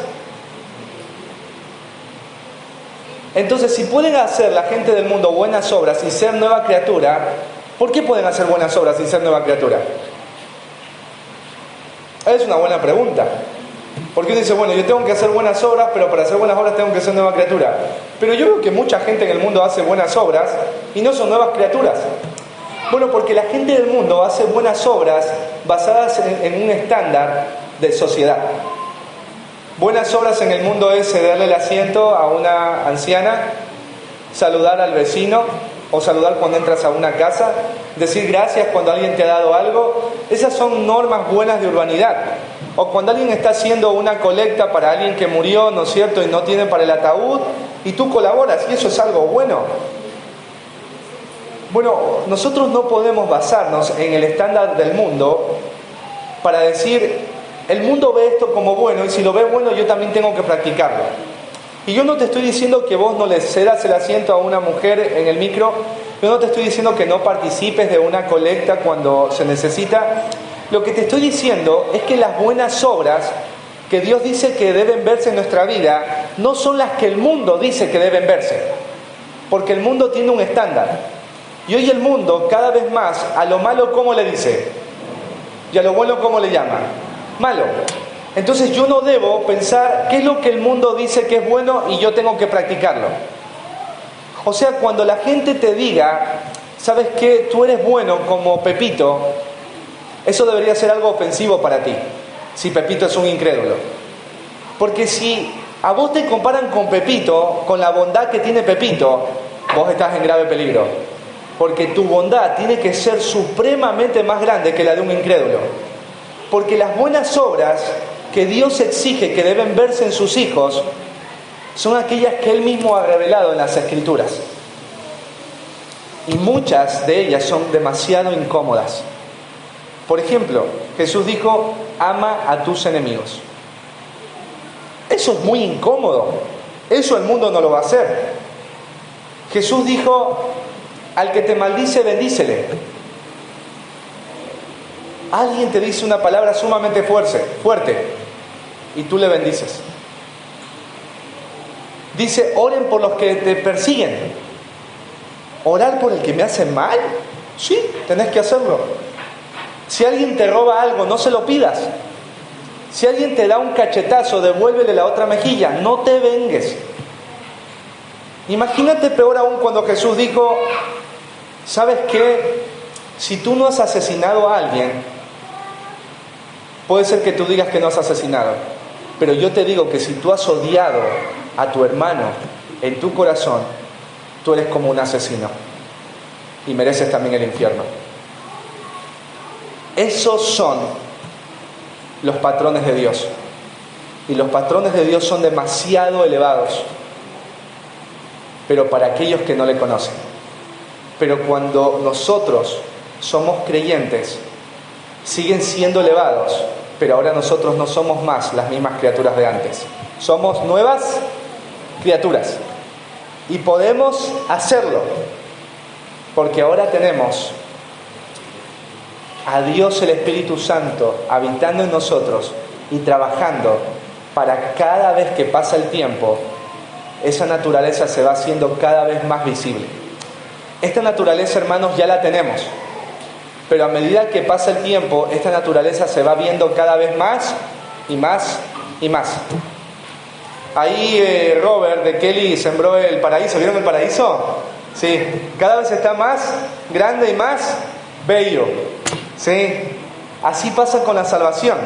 Entonces, si pueden hacer la gente del mundo buenas obras y ser nueva criatura, ¿por qué pueden hacer buenas obras y ser nueva criatura? Es una buena pregunta. Porque uno dice, bueno, yo tengo que hacer buenas obras, pero para hacer buenas obras tengo que ser nueva criatura. Pero yo veo que mucha gente en el mundo hace buenas obras y no son nuevas criaturas. Bueno, porque la gente del mundo hace buenas obras basadas en un estándar de sociedad. Buenas obras en el mundo es cederle el asiento a una anciana, saludar al vecino o saludar cuando entras a una casa, decir gracias cuando alguien te ha dado algo. Esas son normas buenas de urbanidad. O cuando alguien está haciendo una colecta para alguien que murió, ¿no es cierto?, y no tiene para el ataúd, y tú colaboras, y eso es algo bueno. Bueno, nosotros no podemos basarnos en el estándar del mundo para decir, el mundo ve esto como bueno y si lo ve bueno yo también tengo que practicarlo. Y yo no te estoy diciendo que vos no le cedas el asiento a una mujer en el micro, yo no te estoy diciendo que no participes de una colecta cuando se necesita. Lo que te estoy diciendo es que las buenas obras que Dios dice que deben verse en nuestra vida no son las que el mundo dice que deben verse, porque el mundo tiene un estándar. Y hoy el mundo, cada vez más, a lo malo, ¿cómo le dice? Y a lo bueno, ¿cómo le llama? Malo. Entonces yo no debo pensar qué es lo que el mundo dice que es bueno y yo tengo que practicarlo. O sea, cuando la gente te diga, ¿sabes qué? Tú eres bueno como Pepito, eso debería ser algo ofensivo para ti, si Pepito es un incrédulo. Porque si a vos te comparan con Pepito, con la bondad que tiene Pepito, vos estás en grave peligro. Porque tu bondad tiene que ser supremamente más grande que la de un incrédulo. Porque las buenas obras que Dios exige que deben verse en sus hijos son aquellas que Él mismo ha revelado en las Escrituras. Y muchas de ellas son demasiado incómodas. Por ejemplo, Jesús dijo, ama a tus enemigos. Eso es muy incómodo. Eso el mundo no lo va a hacer. Jesús dijo, al que te maldice, bendícele. Alguien te dice una palabra sumamente fuerte y tú le bendices. Dice, oren por los que te persiguen. ¿Orar por el que me hace mal? Sí, tenés que hacerlo. Si alguien te roba algo, no se lo pidas. Si alguien te da un cachetazo, devuélvele la otra mejilla, no te vengues. Imagínate peor aún cuando Jesús dijo, ¿sabes qué? Si tú no has asesinado a alguien, puede ser que tú digas que no has asesinado, pero yo te digo que si tú has odiado a tu hermano en tu corazón, tú eres como un asesino y mereces también el infierno. Esos son los patrones de Dios, y los patrones de Dios son demasiado elevados, pero para aquellos que no le conocen. Pero cuando nosotros somos creyentes, siguen siendo elevados, pero ahora nosotros no somos más las mismas criaturas de antes. Somos nuevas criaturas y podemos hacerlo, porque ahora tenemos a Dios el Espíritu Santo habitando en nosotros y trabajando para cada vez que pasa el tiempo, esa naturaleza se va haciendo cada vez más visible. Esta naturaleza, hermanos, ya la tenemos, pero a medida que pasa el tiempo, esta naturaleza se va viendo cada vez más y más y más. Ahí Robert de Kelly sembró el paraíso. ¿Vieron el paraíso? Sí, cada vez está más grande y más bello. Sí, así pasa con la salvación.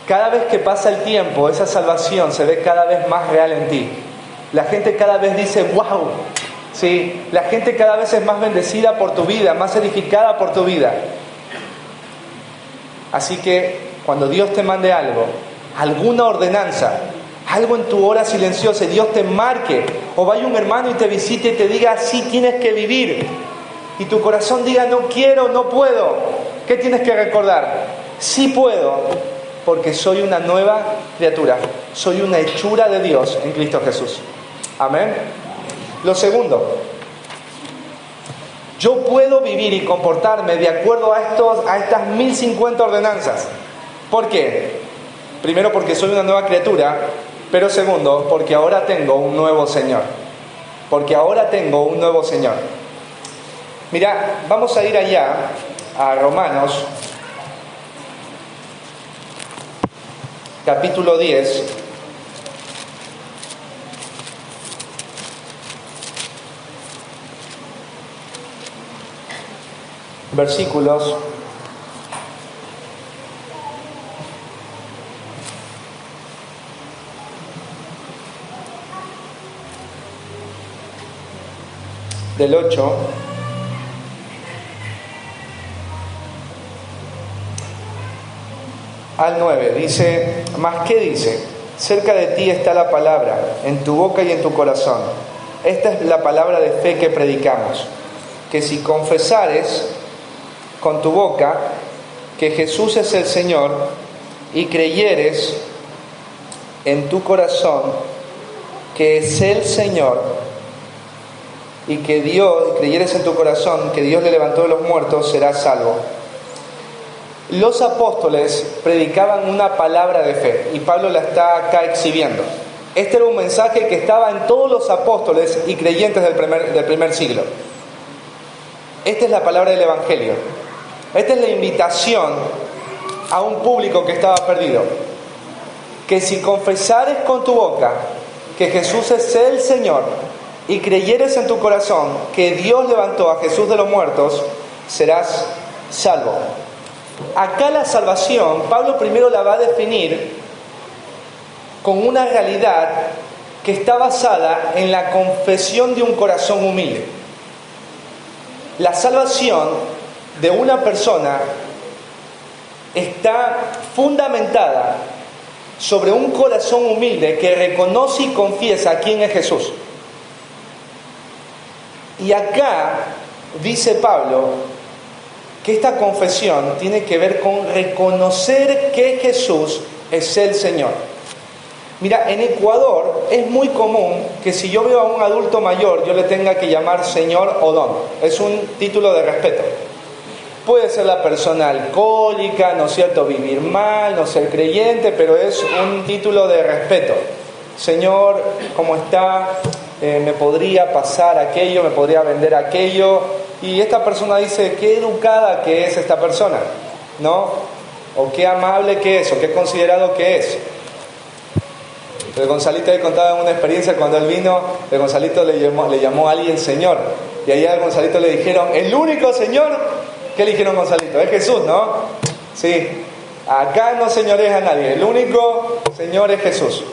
Cada vez que pasa el tiempo, esa salvación se ve cada vez más real en ti. La gente cada vez dice, wow. Sí, la gente cada vez es más bendecida por tu vida, más edificada por tu vida. Así que cuando Dios te mande algo, alguna ordenanza, algo en tu hora silenciosa, y Dios te marque, o vaya un hermano y te visite y te diga, así tienes que vivir, y tu corazón diga, no quiero, no puedo, ¿qué tienes que recordar? Sí puedo, porque soy una nueva criatura, soy una hechura de Dios en Cristo Jesús. Amén. Lo segundo, yo puedo vivir y comportarme de acuerdo a estas 1050 ordenanzas. ¿Por qué? Primero, porque soy una nueva criatura, pero segundo, porque ahora tengo un nuevo Señor. Porque ahora tengo un nuevo Señor. Mira, vamos a ir allá a Romanos, capítulo 10. Versículos 8 al 9. Dice, ¿mas qué dice? Cerca de ti está la palabra, en tu boca y en tu corazón. Esta es la palabra de fe que predicamos, que si confesares con tu boca que Jesús es el Señor y creyeres en tu corazón que es el Señor y que creyeres en tu corazón que Dios le levantó de los muertos, serás salvo. Los apóstoles predicaban una palabra de fe y Pablo la está acá exhibiendo. Este era un mensaje que estaba en todos los apóstoles y creyentes del primer siglo. Esta es la palabra del Evangelio. Esta es la invitación a un público que estaba perdido. Que si confesares con tu boca que Jesús es el Señor y creyeres en tu corazón que Dios levantó a Jesús de los muertos, serás salvo. Acá la salvación, Pablo primero la va a definir con una realidad que está basada en la confesión de un corazón humilde. La salvación de una persona está fundamentada sobre un corazón humilde que reconoce y confiesa quién es Jesús. Y acá dice Pablo que esta confesión tiene que ver con reconocer que Jesús es el Señor. Mira, en Ecuador es muy común que si yo veo a un adulto mayor, yo le tenga que llamar señor o don. Es un título de respeto. Puede ser la persona alcohólica, ¿no es cierto?, vivir mal, no ser creyente, pero es un título de respeto. Señor, ¿cómo está? me podría pasar aquello, me podría vender aquello. Y esta persona dice, qué educada que es esta persona, ¿no? O qué amable que es, o qué considerado que es. El Gonzalito ahí contaba una experiencia cuando él vino, el Gonzalito le llamó a alguien Señor. Y ahí al Gonzalito le dijeron, el único Señor, ¿qué le dijeron Gonzalito? Es Jesús, ¿no? Sí, acá no señores a nadie, el único Señor es Jesús.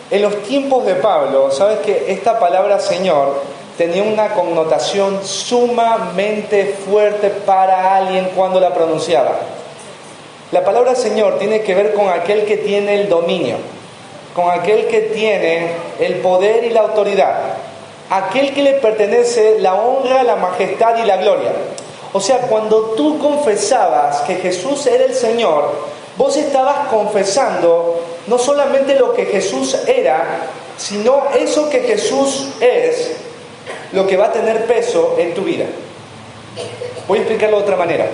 En los tiempos de Pablo, ¿sabes que esta palabra Señor tenía una connotación sumamente fuerte para alguien cuando la pronunciaba? La palabra Señor tiene que ver con aquel que tiene el dominio, con aquel que tiene el poder y la autoridad, aquel que le pertenece la honra, la majestad y la gloria. O sea, cuando tú confesabas que Jesús era el Señor, vos estabas confesando no solamente lo que Jesús era, sino eso que Jesús es, lo que va a tener peso en tu vida. Voy a explicarlo de otra manera.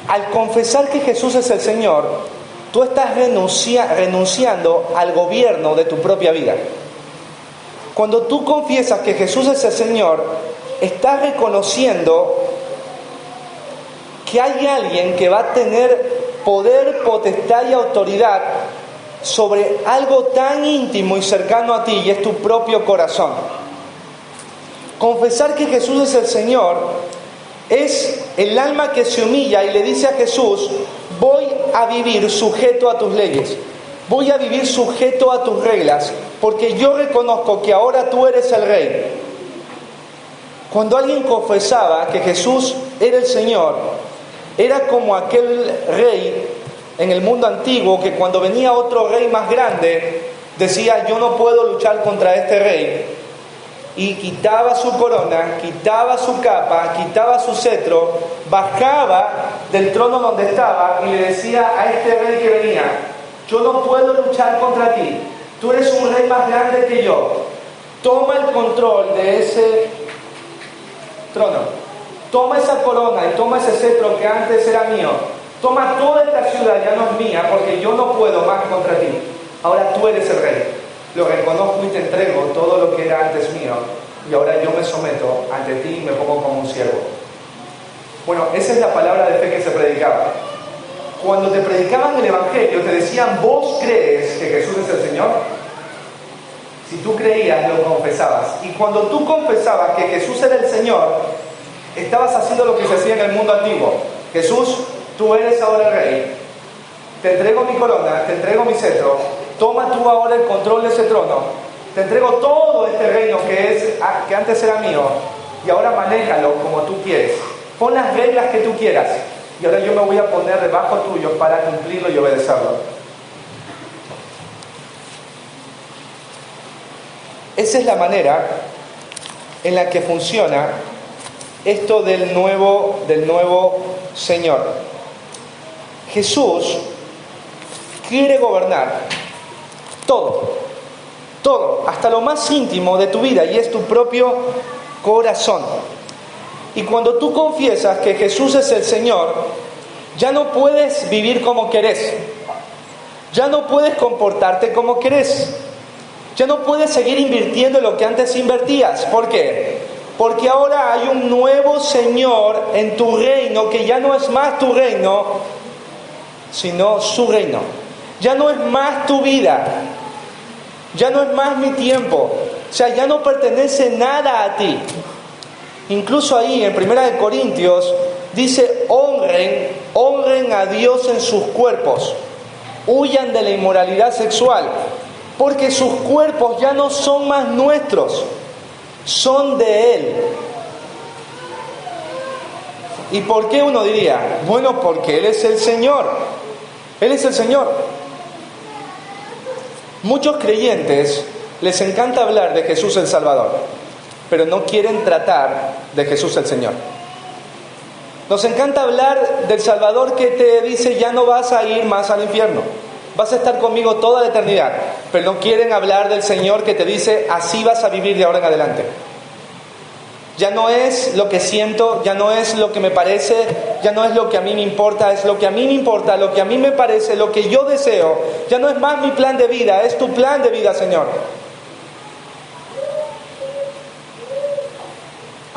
Al confesar que Jesús es el Señor, tú estás renunciando al gobierno de tu propia vida. Cuando tú confiesas que Jesús es el Señor, estás reconociendo que hay alguien que va a tener poder, potestad y autoridad sobre algo tan íntimo y cercano a ti, y es tu propio corazón. Confesar que Jesús es el Señor es el alma que se humilla y le dice a Jesús, voy a vivir sujeto a tus leyes, voy a vivir sujeto a tus reglas, porque yo reconozco que ahora tú eres el Rey. Cuando alguien confesaba que Jesús era el Señor, era como aquel rey en el mundo antiguo que cuando venía otro rey más grande, decía, yo no puedo luchar contra este rey. Y quitaba su corona, quitaba su capa, quitaba su cetro, bajaba del trono donde estaba y le decía a este rey que venía, yo no puedo luchar contra ti, tú eres un rey más grande que yo, toma el control de ese trono, toma esa corona y toma ese cetro que antes era mío, toma toda esta ciudad, ya no es mía porque yo no puedo más contra ti, ahora tú eres el rey. Lo reconozco y te entrego todo lo que era antes mío, y ahora yo me someto ante ti y me pongo como un siervo. Bueno, esa es la palabra de fe que se predicaba. Cuando te predicaban el Evangelio, te decían, ¿vos crees que Jesús es el Señor? Si tú creías, lo confesabas. Y cuando tú confesabas que Jesús era el Señor, estabas haciendo lo que se hacía en el mundo antiguo. Jesús, tú eres ahora el Rey. Te entrego mi corona, te entrego mi cetro. Toma tú ahora el control de ese trono. Te entrego todo este reino que antes era mío. Y ahora manéjalo como tú quieres. Pon las reglas que tú quieras. Y ahora yo me voy a poner debajo tuyo para cumplirlo y obedecerlo. Esa es la manera en la que funciona esto del nuevo Señor. Jesús quiere gobernar todo, hasta lo más íntimo de tu vida, y es tu propio corazón. Y cuando tú confiesas que Jesús es el Señor, ya no puedes vivir como querés, ya no puedes comportarte como querés, ya no puedes seguir invirtiendo lo que antes invertías. ¿Por qué? Porque ahora hay un nuevo Señor en tu reino, que ya no es más tu reino, sino su reino. Ya no es más tu vida, ya no es más mi tiempo, o sea, ya no pertenece nada a ti. Incluso ahí en 1 Corintios dice, honren a Dios en sus cuerpos, huyan de la inmoralidad sexual, porque sus cuerpos ya no son más nuestros, son de Él. ¿Y por qué uno diría? Bueno, porque Él es el Señor. Él es el Señor. Muchos creyentes les encanta hablar de Jesús el Salvador, pero no quieren tratar de Jesús el Señor. Nos encanta hablar del Salvador que te dice, ya no vas a ir más al infierno, vas a estar conmigo toda la eternidad, pero no quieren hablar del Señor que te dice, así vas a vivir de ahora en adelante. Ya no es lo que siento, ya no es lo que me parece, ya no es lo que a mí me importa, es lo que a mí me importa, lo que a mí me parece, lo que yo deseo. Ya no es más mi plan de vida, es tu plan de vida, Señor.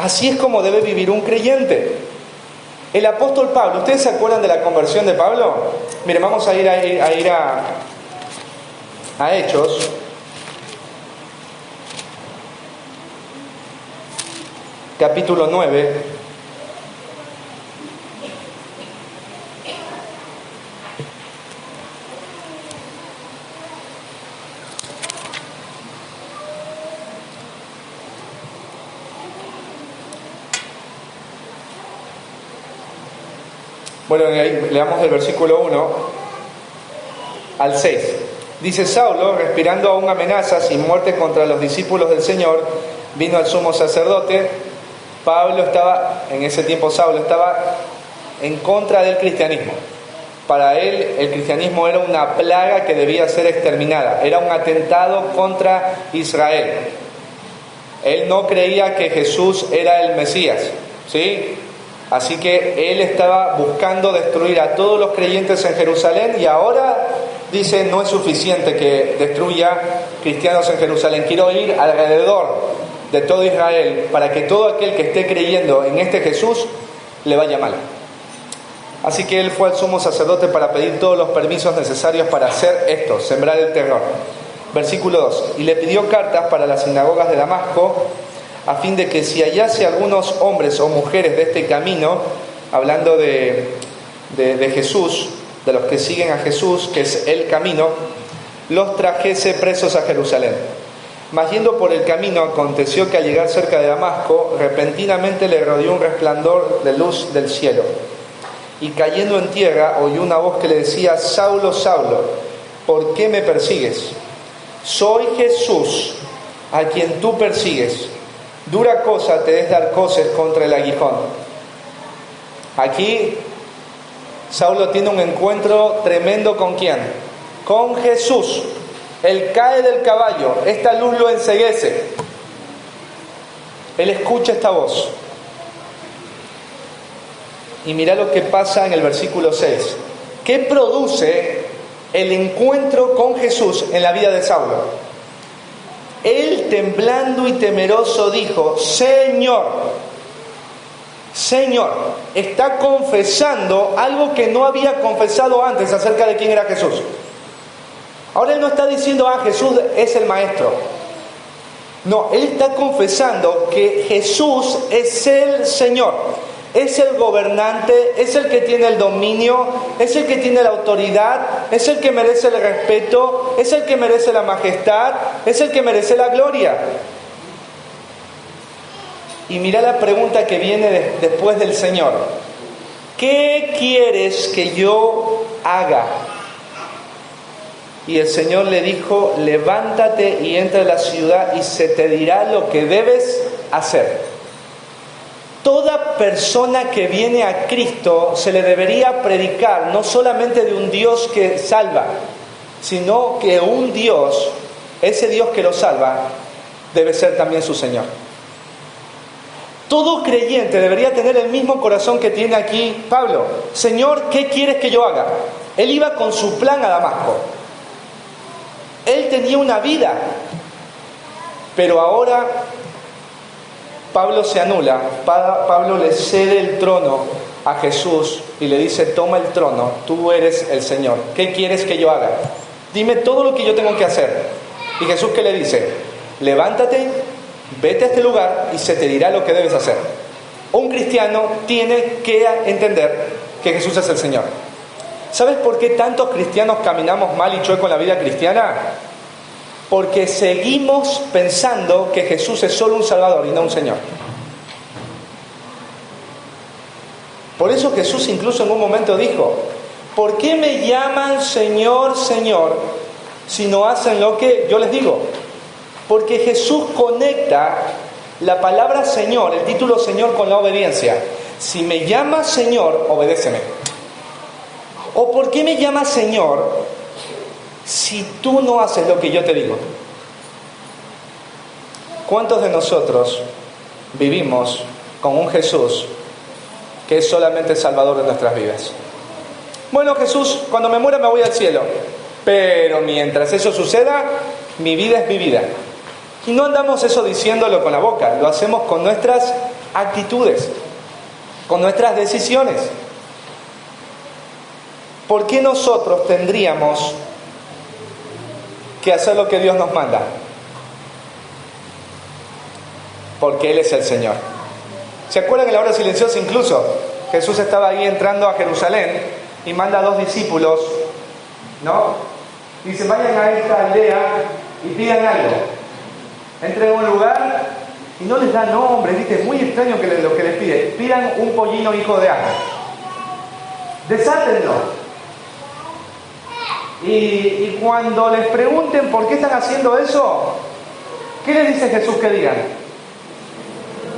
Así es como debe vivir un creyente. El apóstol Pablo, ¿ustedes se acuerdan de la conversión de Pablo? Miren, vamos a ir a Hechos. Capítulo 9. Bueno, leamos del versículo 1 al 6. Dice: Saulo, respirando aún amenazas y muerte contra los discípulos del Señor, vino al sumo sacerdote. En ese tiempo Saulo estaba en contra del cristianismo. Para él el cristianismo era una plaga que debía ser exterminada, era un atentado contra Israel. Él no creía que Jesús era el Mesías, ¿sí? Así que él estaba buscando destruir a todos los creyentes en Jerusalén, y ahora dice: no es suficiente que destruya cristianos en Jerusalén, quiero ir alrededor de todo Israel para que todo aquel que esté creyendo en este Jesús le vaya mal. Así que él fue al sumo sacerdote para pedir todos los permisos necesarios para hacer esto, sembrar el terror. Versículo 2: y le pidió cartas para las sinagogas de Damasco, a fin de que si hallase algunos hombres o mujeres de este camino, hablando de Jesús, de los que siguen a Jesús, que es el camino, los trajese presos a Jerusalén. Mas yendo por el camino, aconteció que al llegar cerca de Damasco, repentinamente le rodeó un resplandor de luz del cielo. Y cayendo en tierra, oyó una voz que le decía: Saulo, Saulo, ¿por qué me persigues? Soy Jesús, a quien tú persigues. Dura cosa te es dar coces contra el aguijón. Aquí Saulo tiene un encuentro tremendo ¿con quién? Con Jesús. Él cae del caballo, esta luz lo enceguece. Él escucha esta voz. Y mira lo que pasa en el versículo 6. ¿Qué produce el encuentro con Jesús en la vida de Saulo? Él, temblando y temeroso, dijo: Señor, está confesando algo que no había confesado antes acerca de quién era Jesús. Ahora él no está diciendo: Jesús es el maestro. No, él está confesando que Jesús es el Señor, es el gobernante, es el que tiene el dominio, es el que tiene la autoridad, es el que merece el respeto, es el que merece la majestad, es el que merece la gloria. Y mira la pregunta que viene después del Señor: ¿qué quieres que yo haga? Y el Señor le dijo: levántate y entra a la ciudad y se te dirá lo que debes hacer. Toda persona que viene a Cristo se le debería predicar no solamente de un Dios que salva, sino que un Dios, ese Dios que lo salva, debe ser también su Señor. Todo creyente debería tener el mismo corazón que tiene aquí Pablo. Señor, ¿qué quieres que yo haga? Él iba con su plan a Damasco. Él tenía una vida, pero ahora Pablo se anula. Pablo le cede el trono a Jesús y le dice: toma el trono, tú eres el Señor. ¿Qué quieres que yo haga? Dime todo lo que yo tengo que hacer. Y Jesús, ¿qué le dice? Levántate, vete a este lugar y se te dirá lo que debes hacer. Un cristiano tiene que entender que Jesús es el Señor. ¿Sabes por qué tantos cristianos caminamos mal y chueco en la vida cristiana? Porque seguimos pensando que Jesús es solo un Salvador y no un Señor. Por eso Jesús incluso en un momento dijo: ¿por qué me llaman Señor, Señor, si no hacen lo que yo les digo? Porque Jesús conecta la palabra Señor, el título Señor, con la obediencia. Si me llamas Señor, obedéceme. ¿O por qué me llamas Señor si tú no haces lo que yo te digo? ¿Cuántos de nosotros vivimos con un Jesús que es solamente Salvador de nuestras vidas? Bueno, Jesús, cuando me muera me voy al cielo, pero mientras eso suceda, mi vida es mi vida. Y no andamos eso diciéndolo con la boca, lo hacemos con nuestras actitudes, con nuestras decisiones. ¿Por qué nosotros tendríamos que hacer lo que Dios nos manda? Porque Él es el Señor. ¿Se acuerdan en la hora silenciosa incluso? Jesús estaba ahí entrando a Jerusalén y manda a 2 discípulos, ¿no? Dice, vayan a esta aldea y pidan algo. Entren a un lugar y no les da nombre, ¿viste? Es muy extraño lo que les pide. Pidan un pollino hijo de asno. Desátenlo. Y cuando les pregunten por qué están haciendo eso, ¿qué les dice Jesús que digan?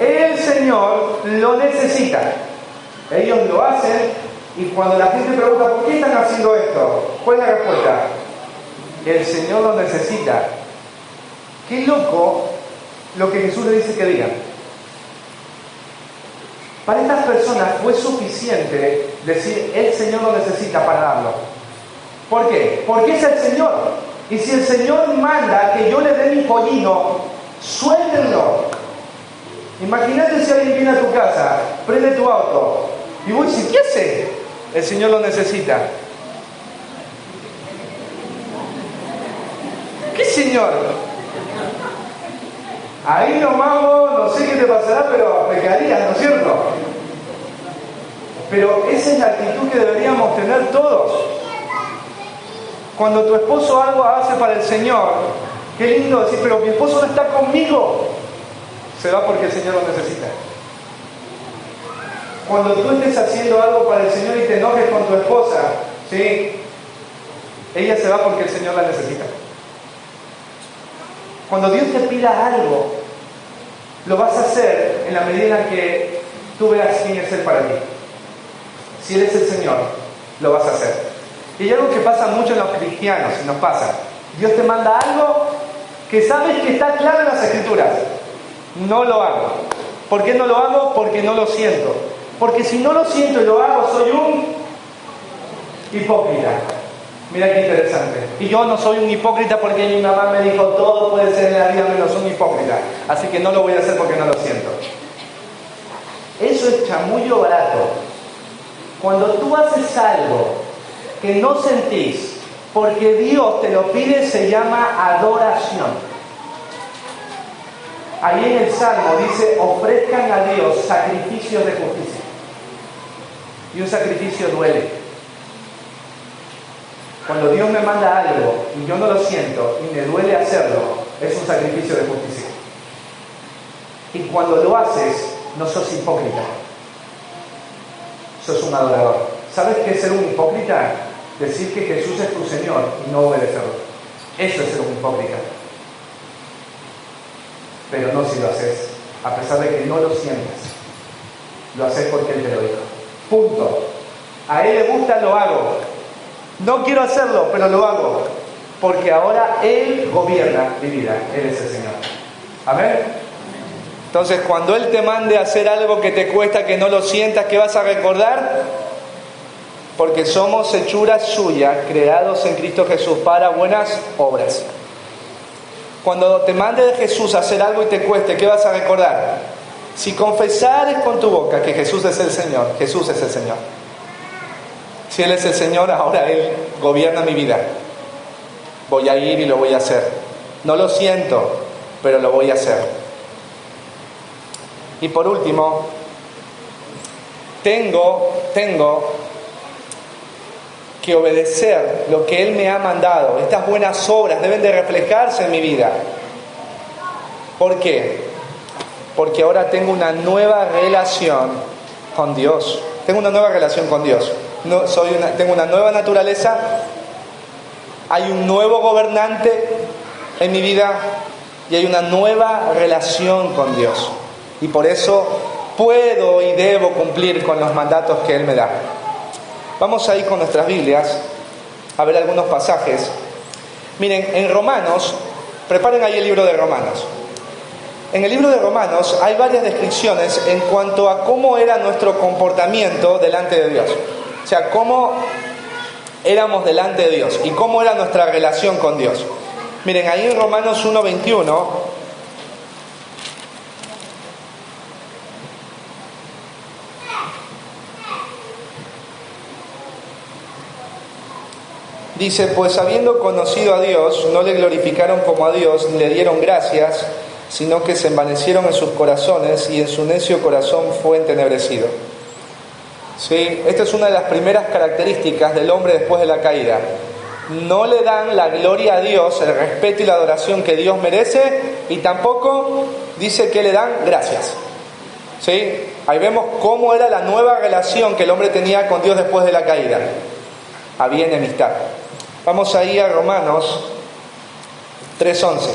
El Señor lo necesita. Ellos lo hacen y cuando la gente pregunta ¿por qué están haciendo esto? ¿Cuál es la respuesta? El Señor lo necesita. Qué loco lo que Jesús le dice que digan. Para estas personas fue suficiente decir el Señor lo necesita para darlo. ¿Por qué? Porque es el Señor. Y si el Señor manda que yo le dé mi pollino, suéltenlo. Imagínate si alguien viene a tu casa, prende tu auto y vos dices, ¿qué hace? El Señor lo necesita. ¿Qué Señor? Ahí nomás vos, no sé qué te pasará, pero pecarías, ¿no es cierto? Pero esa es la actitud que deberíamos tener todos. Cuando tu esposo algo hace para el Señor, qué lindo decir, pero mi esposo no está conmigo. Se va porque el Señor lo necesita. Cuando tú estés haciendo algo para el Señor y te enojes con tu esposa, ¿sí? Ella se va porque el Señor la necesita. Cuando Dios te pida algo, lo vas a hacer en la medida en que tú veas quién es Él para ti. Si Él es el Señor, lo vas a hacer. Y hay algo que pasa mucho en los cristianos, y nos pasa. Dios te manda algo que sabes que está claro en las Escrituras. No lo hago. ¿Por qué no lo hago? Porque no lo siento. Porque si no lo siento y lo hago, soy un hipócrita. Mira qué interesante. Y yo no soy un hipócrita porque mi mamá me dijo todo puede ser en la vida menos un hipócrita. Así que no lo voy a hacer porque no lo siento. Eso es chamullo barato. Cuando tú haces algo que no sentís porque Dios te lo pide, se llama adoración. Ahí en el Salmo dice, ofrezcan a Dios sacrificios de justicia. Y un sacrificio duele. Cuando Dios me manda algo y yo no lo siento y me duele hacerlo, es un sacrificio de justicia. Y cuando lo haces, no sos hipócrita. Sos un adorador. ¿Sabes qué es ser un hipócrita? Decir que Jesús es tu Señor y no obedecerlo. Eso es ser un hipócrita. Pero no si lo haces, a pesar de que no lo sientas. Lo haces porque Él te lo dijo. Punto. A Él le gusta, lo hago. No quiero hacerlo, pero lo hago. Porque ahora Él gobierna mi vida. Él es el Señor. Amén. Entonces, cuando Él te mande a hacer algo que te cuesta, que no lo sientas, ¿qué vas a recordar? Porque somos hechuras suyas, creados en Cristo Jesús para buenas obras. Cuando te mande de Jesús a hacer algo y te cueste, ¿qué vas a recordar? Si confesares con tu boca que Jesús es el Señor, Jesús es el Señor. Si Él es el Señor, ahora Él gobierna mi vida. Voy a ir y lo voy a hacer. No lo siento, pero lo voy a hacer. Y por último, tengo que obedecer lo que Él me ha mandado. Estas buenas obras deben de reflejarse en mi vida. ¿Por qué? Porque ahora tengo una nueva relación con Dios. Tengo una nueva relación con Dios. Tengo una nueva naturaleza. Hay un nuevo gobernante en mi vida y hay una nueva relación con Dios. Y por eso puedo y debo cumplir con los mandatos que Él me da. Vamos a ir con nuestras Biblias a ver algunos pasajes. Miren, en Romanos, preparen ahí el libro de Romanos. En el libro de Romanos hay varias descripciones en cuanto a cómo era nuestro comportamiento delante de Dios. O sea, cómo éramos delante de Dios y cómo era nuestra relación con Dios. Miren, ahí en Romanos 1:21 Dice, pues habiendo conocido a Dios, no le glorificaron como a Dios, ni le dieron gracias, sino que se envanecieron en sus corazones y en su necio corazón fue entenebrecido. ¿Sí? Esta es una de las primeras características del hombre después de la caída. No le dan la gloria a Dios, el respeto y la adoración que Dios merece, y tampoco dice que le dan gracias. ¿Sí? Ahí vemos cómo era la nueva relación que el hombre tenía con Dios después de la caída. Había enemistad. Vamos ahí a Romanos 3:11.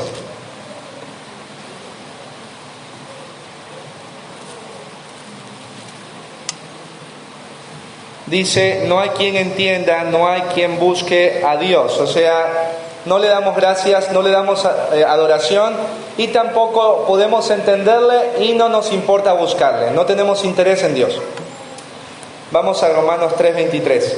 Dice, no hay quien entienda, no hay quien busque a Dios. O sea, no le damos gracias, no le damos adoración y tampoco podemos entenderle y no nos importa buscarle. No tenemos interés en Dios. Vamos a Romanos 3:23.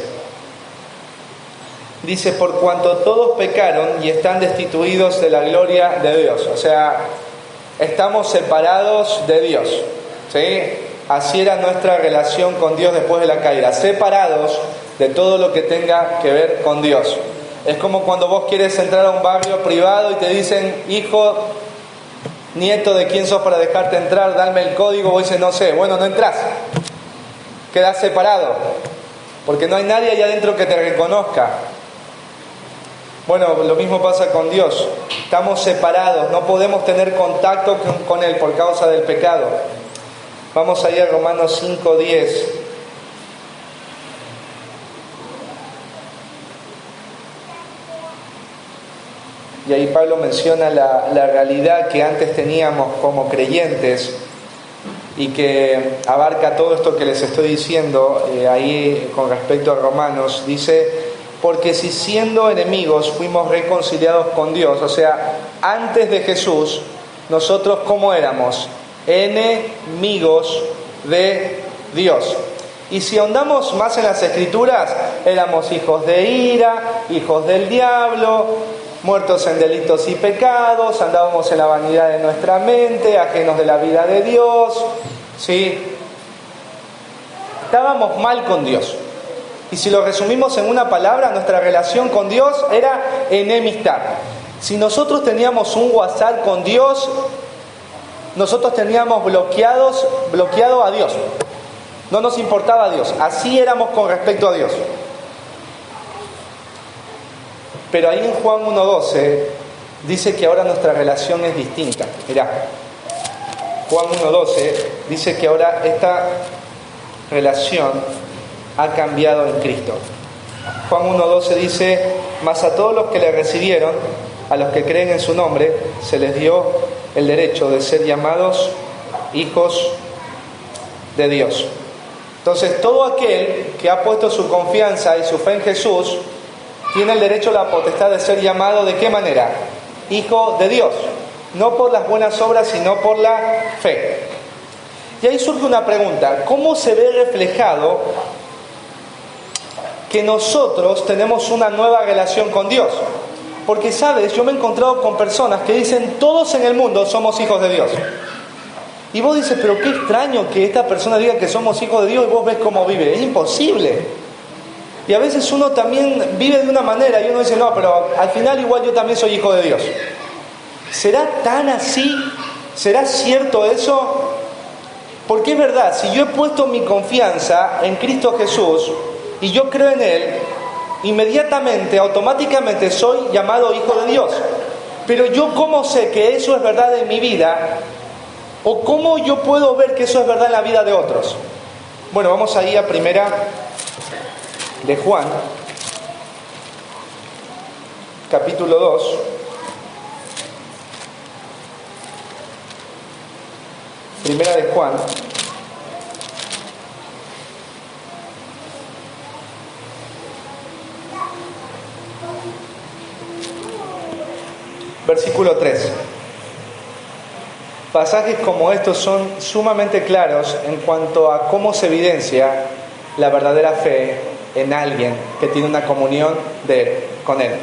Dice, por cuanto todos pecaron y están destituidos de la gloria de Dios. O sea, estamos separados de Dios. ¿Sí? Así era nuestra relación con Dios después de la caída. Separados de todo lo que tenga que ver con Dios. Es como cuando vos quieres entrar a un barrio privado y te dicen, hijo, nieto, ¿de quién sos para dejarte entrar? Dame el código. Vos dices, no sé. Bueno, no entras. Quedás separado. Porque no hay nadie allá adentro que te reconozca. Bueno, lo mismo pasa con Dios. Estamos separados, no podemos tener contacto con Él por causa del pecado. Vamos ahí a Romanos 5:10. Y ahí Pablo menciona la realidad que antes teníamos como creyentes y que abarca todo esto que les estoy diciendo ahí con respecto a Romanos. Dice, porque si siendo enemigos fuimos reconciliados con Dios, o sea, antes de Jesús, nosotros ¿cómo éramos? Enemigos de Dios. Y si ahondamos más en las Escrituras, éramos hijos de ira, hijos del diablo, muertos en delitos y pecados, andábamos en la vanidad de nuestra mente, ajenos de la vida de Dios, ¿sí? Estábamos mal con Dios. Y si lo resumimos en una palabra, nuestra relación con Dios era enemistad. Si nosotros teníamos un WhatsApp con Dios, nosotros teníamos bloqueado a Dios. No nos importaba a Dios. Así éramos con respecto a Dios. Pero ahí en Juan 1:12 dice que ahora nuestra relación es distinta. Mirá, Juan 1:12 dice que ahora esta relación ha cambiado en Cristo. Juan 1:12 dice, mas a todos los que le recibieron, a los que creen en su nombre, se les dio el derecho de ser llamados hijos de Dios. Entonces, todo aquel que ha puesto su confianza y su fe en Jesús, tiene el derecho, la potestad de ser llamado, ¿de qué manera? Hijo de Dios. No por las buenas obras, sino por la fe. Y ahí surge una pregunta, ¿cómo se ve reflejado que nosotros tenemos una nueva relación con Dios? Porque, ¿sabes? Yo me he encontrado con personas que dicen, todos en el mundo somos hijos de Dios. Y vos dices, pero qué extraño que esta persona diga que somos hijos de Dios y vos ves cómo vive. Es imposible. Y a veces uno también vive de una manera y uno dice, no, pero al final igual yo también soy hijo de Dios. ¿Será tan así? ¿Será cierto eso? Porque es verdad, si yo he puesto mi confianza en Cristo Jesús y yo creo en Él, inmediatamente, automáticamente soy llamado hijo de Dios. Pero yo ¿cómo sé que eso es verdad en mi vida? ¿O cómo yo puedo ver que eso es verdad en la vida de otros? Bueno, vamos ahí a primera de Juan, capítulo 2. Primera de Juan. Versículo 3. Pasajes como estos son sumamente claros en cuanto a cómo se evidencia la verdadera fe en alguien que tiene una comunión con Él.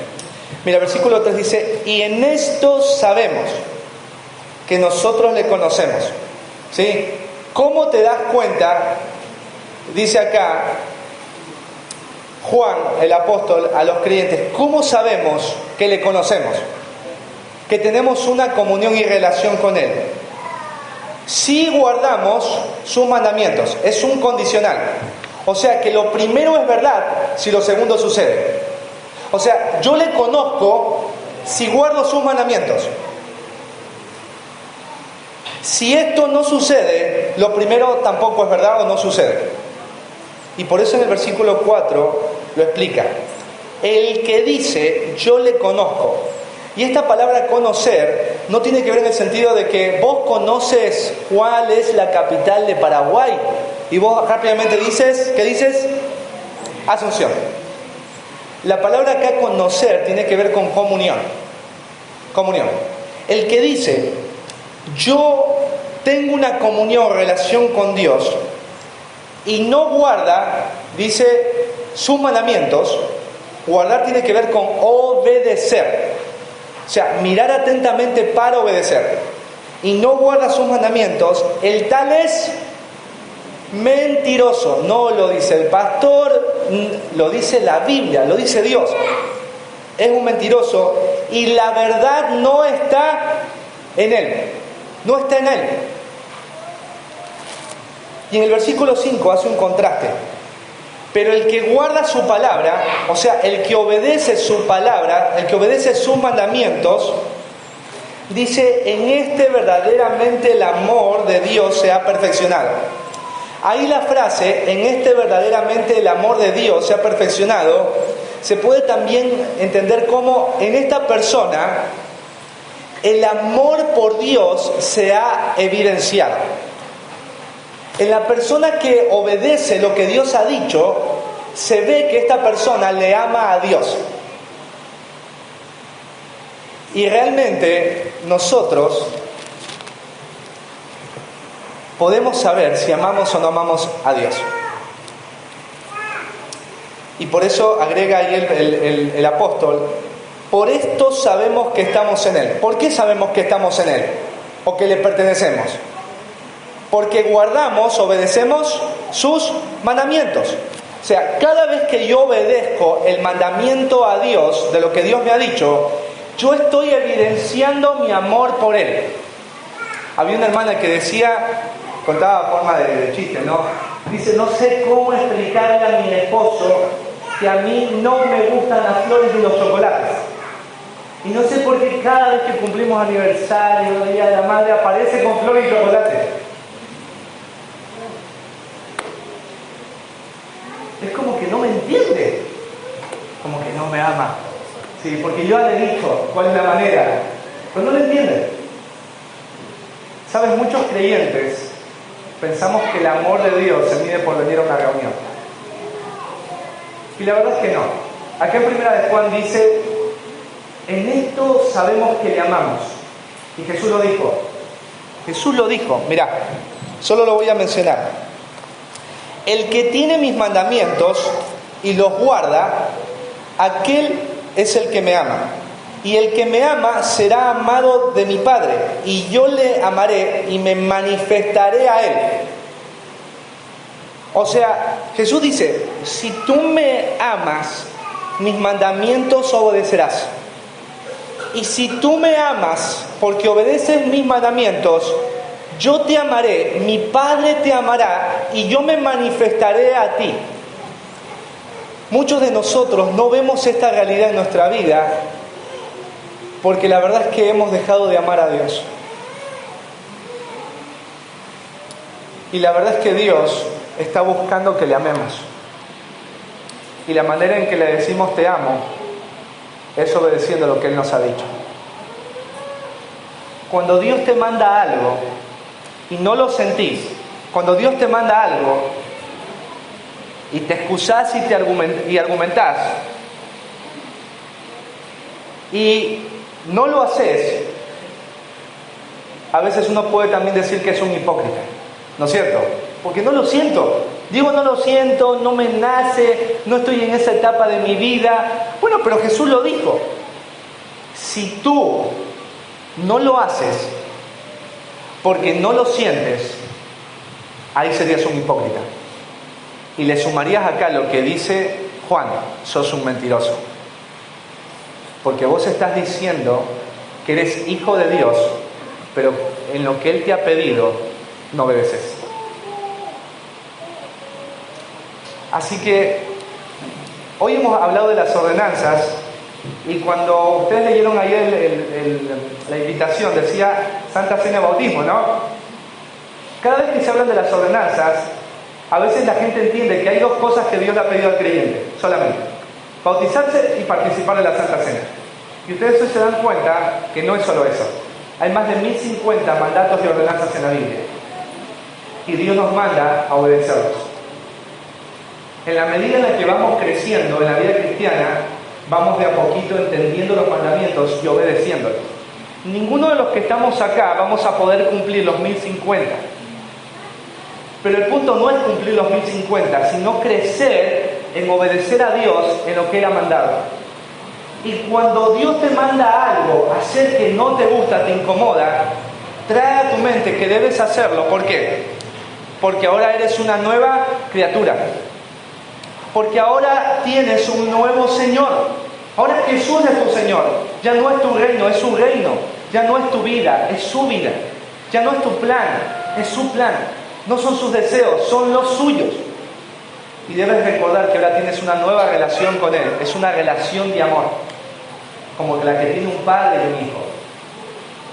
Mira, versículo 3 dice, y en esto sabemos que nosotros le conocemos. ¿Sí? ¿Cómo te das cuenta? Dice acá Juan, el apóstol, a los creyentes, ¿cómo sabemos que le conocemos? Que tenemos una comunión y relación con Él. Si guardamos sus mandamientos, es un condicional. O sea que lo primero es verdad si lo segundo sucede. O sea, yo le conozco si guardo sus mandamientos. Si esto no sucede, lo primero tampoco es verdad o no sucede. Y por eso en el versículo 4 lo explica. El que dice, yo le conozco. Y esta palabra conocer no tiene que ver en el sentido de que vos conoces cuál es la capital de Paraguay. Y vos rápidamente dices, ¿qué dices? Asunción. La palabra acá conocer tiene que ver con comunión. Comunión. El que dice, yo tengo una comunión, relación con Dios, y no guarda, dice, sus mandamientos. Guardar tiene que ver con obedecer. O sea, mirar atentamente para obedecer. Y no guarda sus mandamientos, el tal es mentiroso. No lo dice el pastor, lo dice la Biblia, lo dice Dios. Es un mentiroso y la verdad no está en él. No está en él. Y en el versículo 5 hace un contraste. Pero el que guarda su palabra, o sea, el que obedece su palabra, el que obedece sus mandamientos, dice, en este verdaderamente el amor de Dios se ha perfeccionado. Ahí la frase, en este verdaderamente el amor de Dios se ha perfeccionado, se puede también entender como en esta persona el amor por Dios se ha evidenciado. En la persona que obedece lo que Dios ha dicho, se ve que esta persona le ama a Dios. Y realmente nosotros podemos saber si amamos o no amamos a Dios. Y por eso agrega ahí el apóstol, por esto sabemos que estamos en Él. ¿Por qué sabemos que estamos en Él? ¿O que le pertenecemos? Porque guardamos, obedecemos sus mandamientos. O sea, cada vez que yo obedezco el mandamiento a Dios, de lo que Dios me ha dicho, yo estoy evidenciando mi amor por Él. Había una hermana que decía, contaba forma de chiste, ¿no? Dice, no sé cómo explicarle a mi esposo que a mí no me gustan las flores y los chocolates. Y no sé por qué cada vez que cumplimos aniversario, Día de la Madre, aparece con flores y chocolates. Es como que no me entiende, como que no me ama. Sí, porque yo le he dicho cuál es la manera, pero no lo entiende. ¿Sabes? Muchos creyentes pensamos que el amor de Dios se mide por venir a una reunión. Y la verdad es que no. Acá en Primera de Juan dice, en esto sabemos que le amamos. Y Jesús lo dijo. Jesús lo dijo, mirá, solo lo voy a mencionar. El que tiene mis mandamientos y los guarda, aquel es el que me ama. Y el que me ama será amado de mi Padre, y yo le amaré y me manifestaré a él. O sea, Jesús dice, si tú me amas, mis mandamientos obedecerás. Y si tú me amas porque obedeces mis mandamientos, yo te amaré, mi Padre te amará y yo me manifestaré a ti. Muchos de nosotros no vemos esta realidad en nuestra vida porque la verdad es que hemos dejado de amar a Dios. Y la verdad es que Dios está buscando que le amemos. Y la manera en que le decimos te amo es obedeciendo lo que Él nos ha dicho. Cuando Dios te manda algo y no lo sentís, cuando Dios te manda algo y te excusás y argumentás y no lo haces, a veces uno puede también decir que es un hipócrita, ¿no es cierto? Porque no lo siento. Digo, no lo siento, no me nace, no estoy en esa etapa de mi vida. Bueno, pero Jesús lo dijo. Si tú no lo haces porque no lo sientes, ahí serías un hipócrita. Y le sumarías acá lo que dice Juan, sos un mentiroso. Porque vos estás diciendo que eres hijo de Dios, pero en lo que Él te ha pedido, no obedeces. Así que hoy hemos hablado de las ordenanzas, y cuando ustedes leyeron ayer la invitación, decía Santa Cena Bautismo, ¿no? Cada vez que se hablan de las ordenanzas, a veces la gente entiende que hay dos cosas que Dios le ha pedido al creyente, solamente: bautizarse y participar de la Santa Cena. Y ustedes hoy se dan cuenta que no es solo eso. Hay más de 1050 mandatos y ordenanzas en la Biblia. Y Dios nos manda a obedecerlos. En la medida en la que vamos creciendo en la vida cristiana, vamos de a poquito entendiendo los mandamientos y obedeciéndolos. Ninguno de los que estamos acá vamos a poder cumplir los 1050. Pero el punto no es cumplir los 1050, sino crecer en obedecer a Dios en lo que Él ha mandado. Y cuando Dios te manda algo, hacer que no te gusta, te incomoda, trae a tu mente que debes hacerlo. ¿Por qué? Porque ahora eres una nueva criatura. Porque ahora tienes un nuevo Señor. Ahora Jesús es tu Señor. Ya no es tu reino, es su reino. Ya no es tu vida, es su vida. Ya no es tu plan, es su plan. No son sus deseos, son los suyos. Y debes recordar que ahora tienes una nueva relación con Él. Es una relación de amor, como la que tiene un padre y un hijo.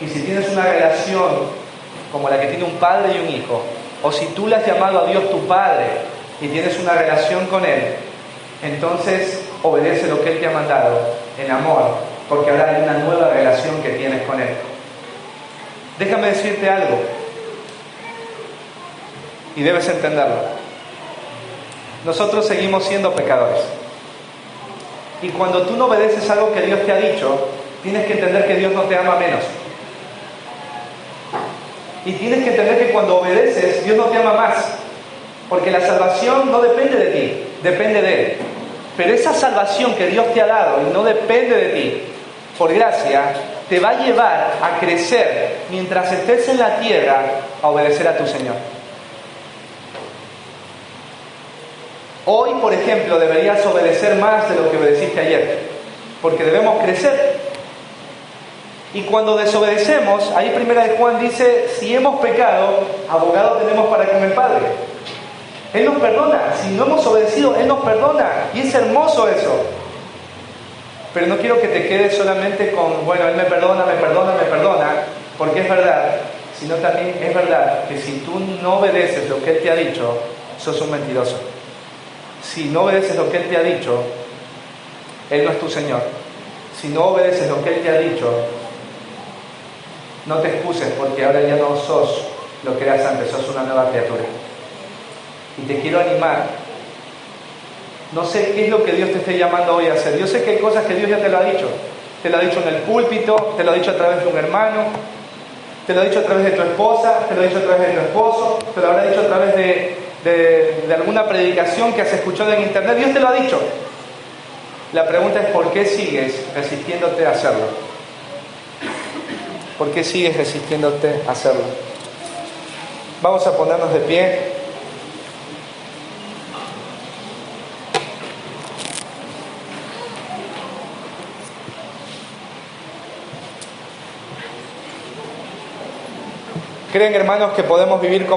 Y si tienes una relación como la que tiene un padre y un hijo, o si tú le has llamado a Dios tu Padre y tienes una relación con Él, entonces obedece lo que Él te ha mandado en amor, porque ahora hay una nueva relación que tienes con Él. Déjame decirte algo, y debes entenderlo. Nosotros seguimos siendo pecadores. Y cuando tú no obedeces algo que Dios te ha dicho, tienes que entender que Dios no te ama menos. Y tienes que entender que cuando obedeces, Dios no te ama más. Porque la salvación no depende de ti, depende de Él. Pero esa salvación que Dios te ha dado y no depende de ti, por gracia, te va a llevar a crecer mientras estés en la tierra a obedecer a tu Señor. Hoy, por ejemplo, deberías obedecer más de lo que obedeciste ayer, porque debemos crecer. Y cuando desobedecemos, ahí Primera de Juan dice, si hemos pecado, abogado tenemos para con el Padre. Él nos perdona. Si no hemos obedecido, Él nos perdona. Y es hermoso eso. Pero no quiero que te quedes solamente con, bueno, Él me perdona, porque es verdad, sino también es verdad que si tú no obedeces lo que Él te ha dicho, sos un mentiroso. Si no obedeces lo que Él te ha dicho, Él no es tu Señor. Si no obedeces lo que Él te ha dicho, no te excuses, porque ahora ya no sos lo que eras antes, sos una nueva criatura. Y te quiero animar. No sé qué es lo que Dios te esté llamando hoy a hacer. Yo sé que hay cosas que Dios ya te lo ha dicho. Te lo ha dicho en el púlpito, te lo ha dicho a través de un hermano, te lo ha dicho a través de tu esposa, te lo ha dicho a través de tu esposo, te lo habrá dicho a través de alguna predicación que has escuchado en internet. Dios te lo ha dicho. La pregunta es: ¿por qué sigues resistiéndote a hacerlo? ¿Por qué sigues resistiéndote a hacerlo? Vamos a ponernos de pie. ¿Creen, hermanos, que podemos vivir como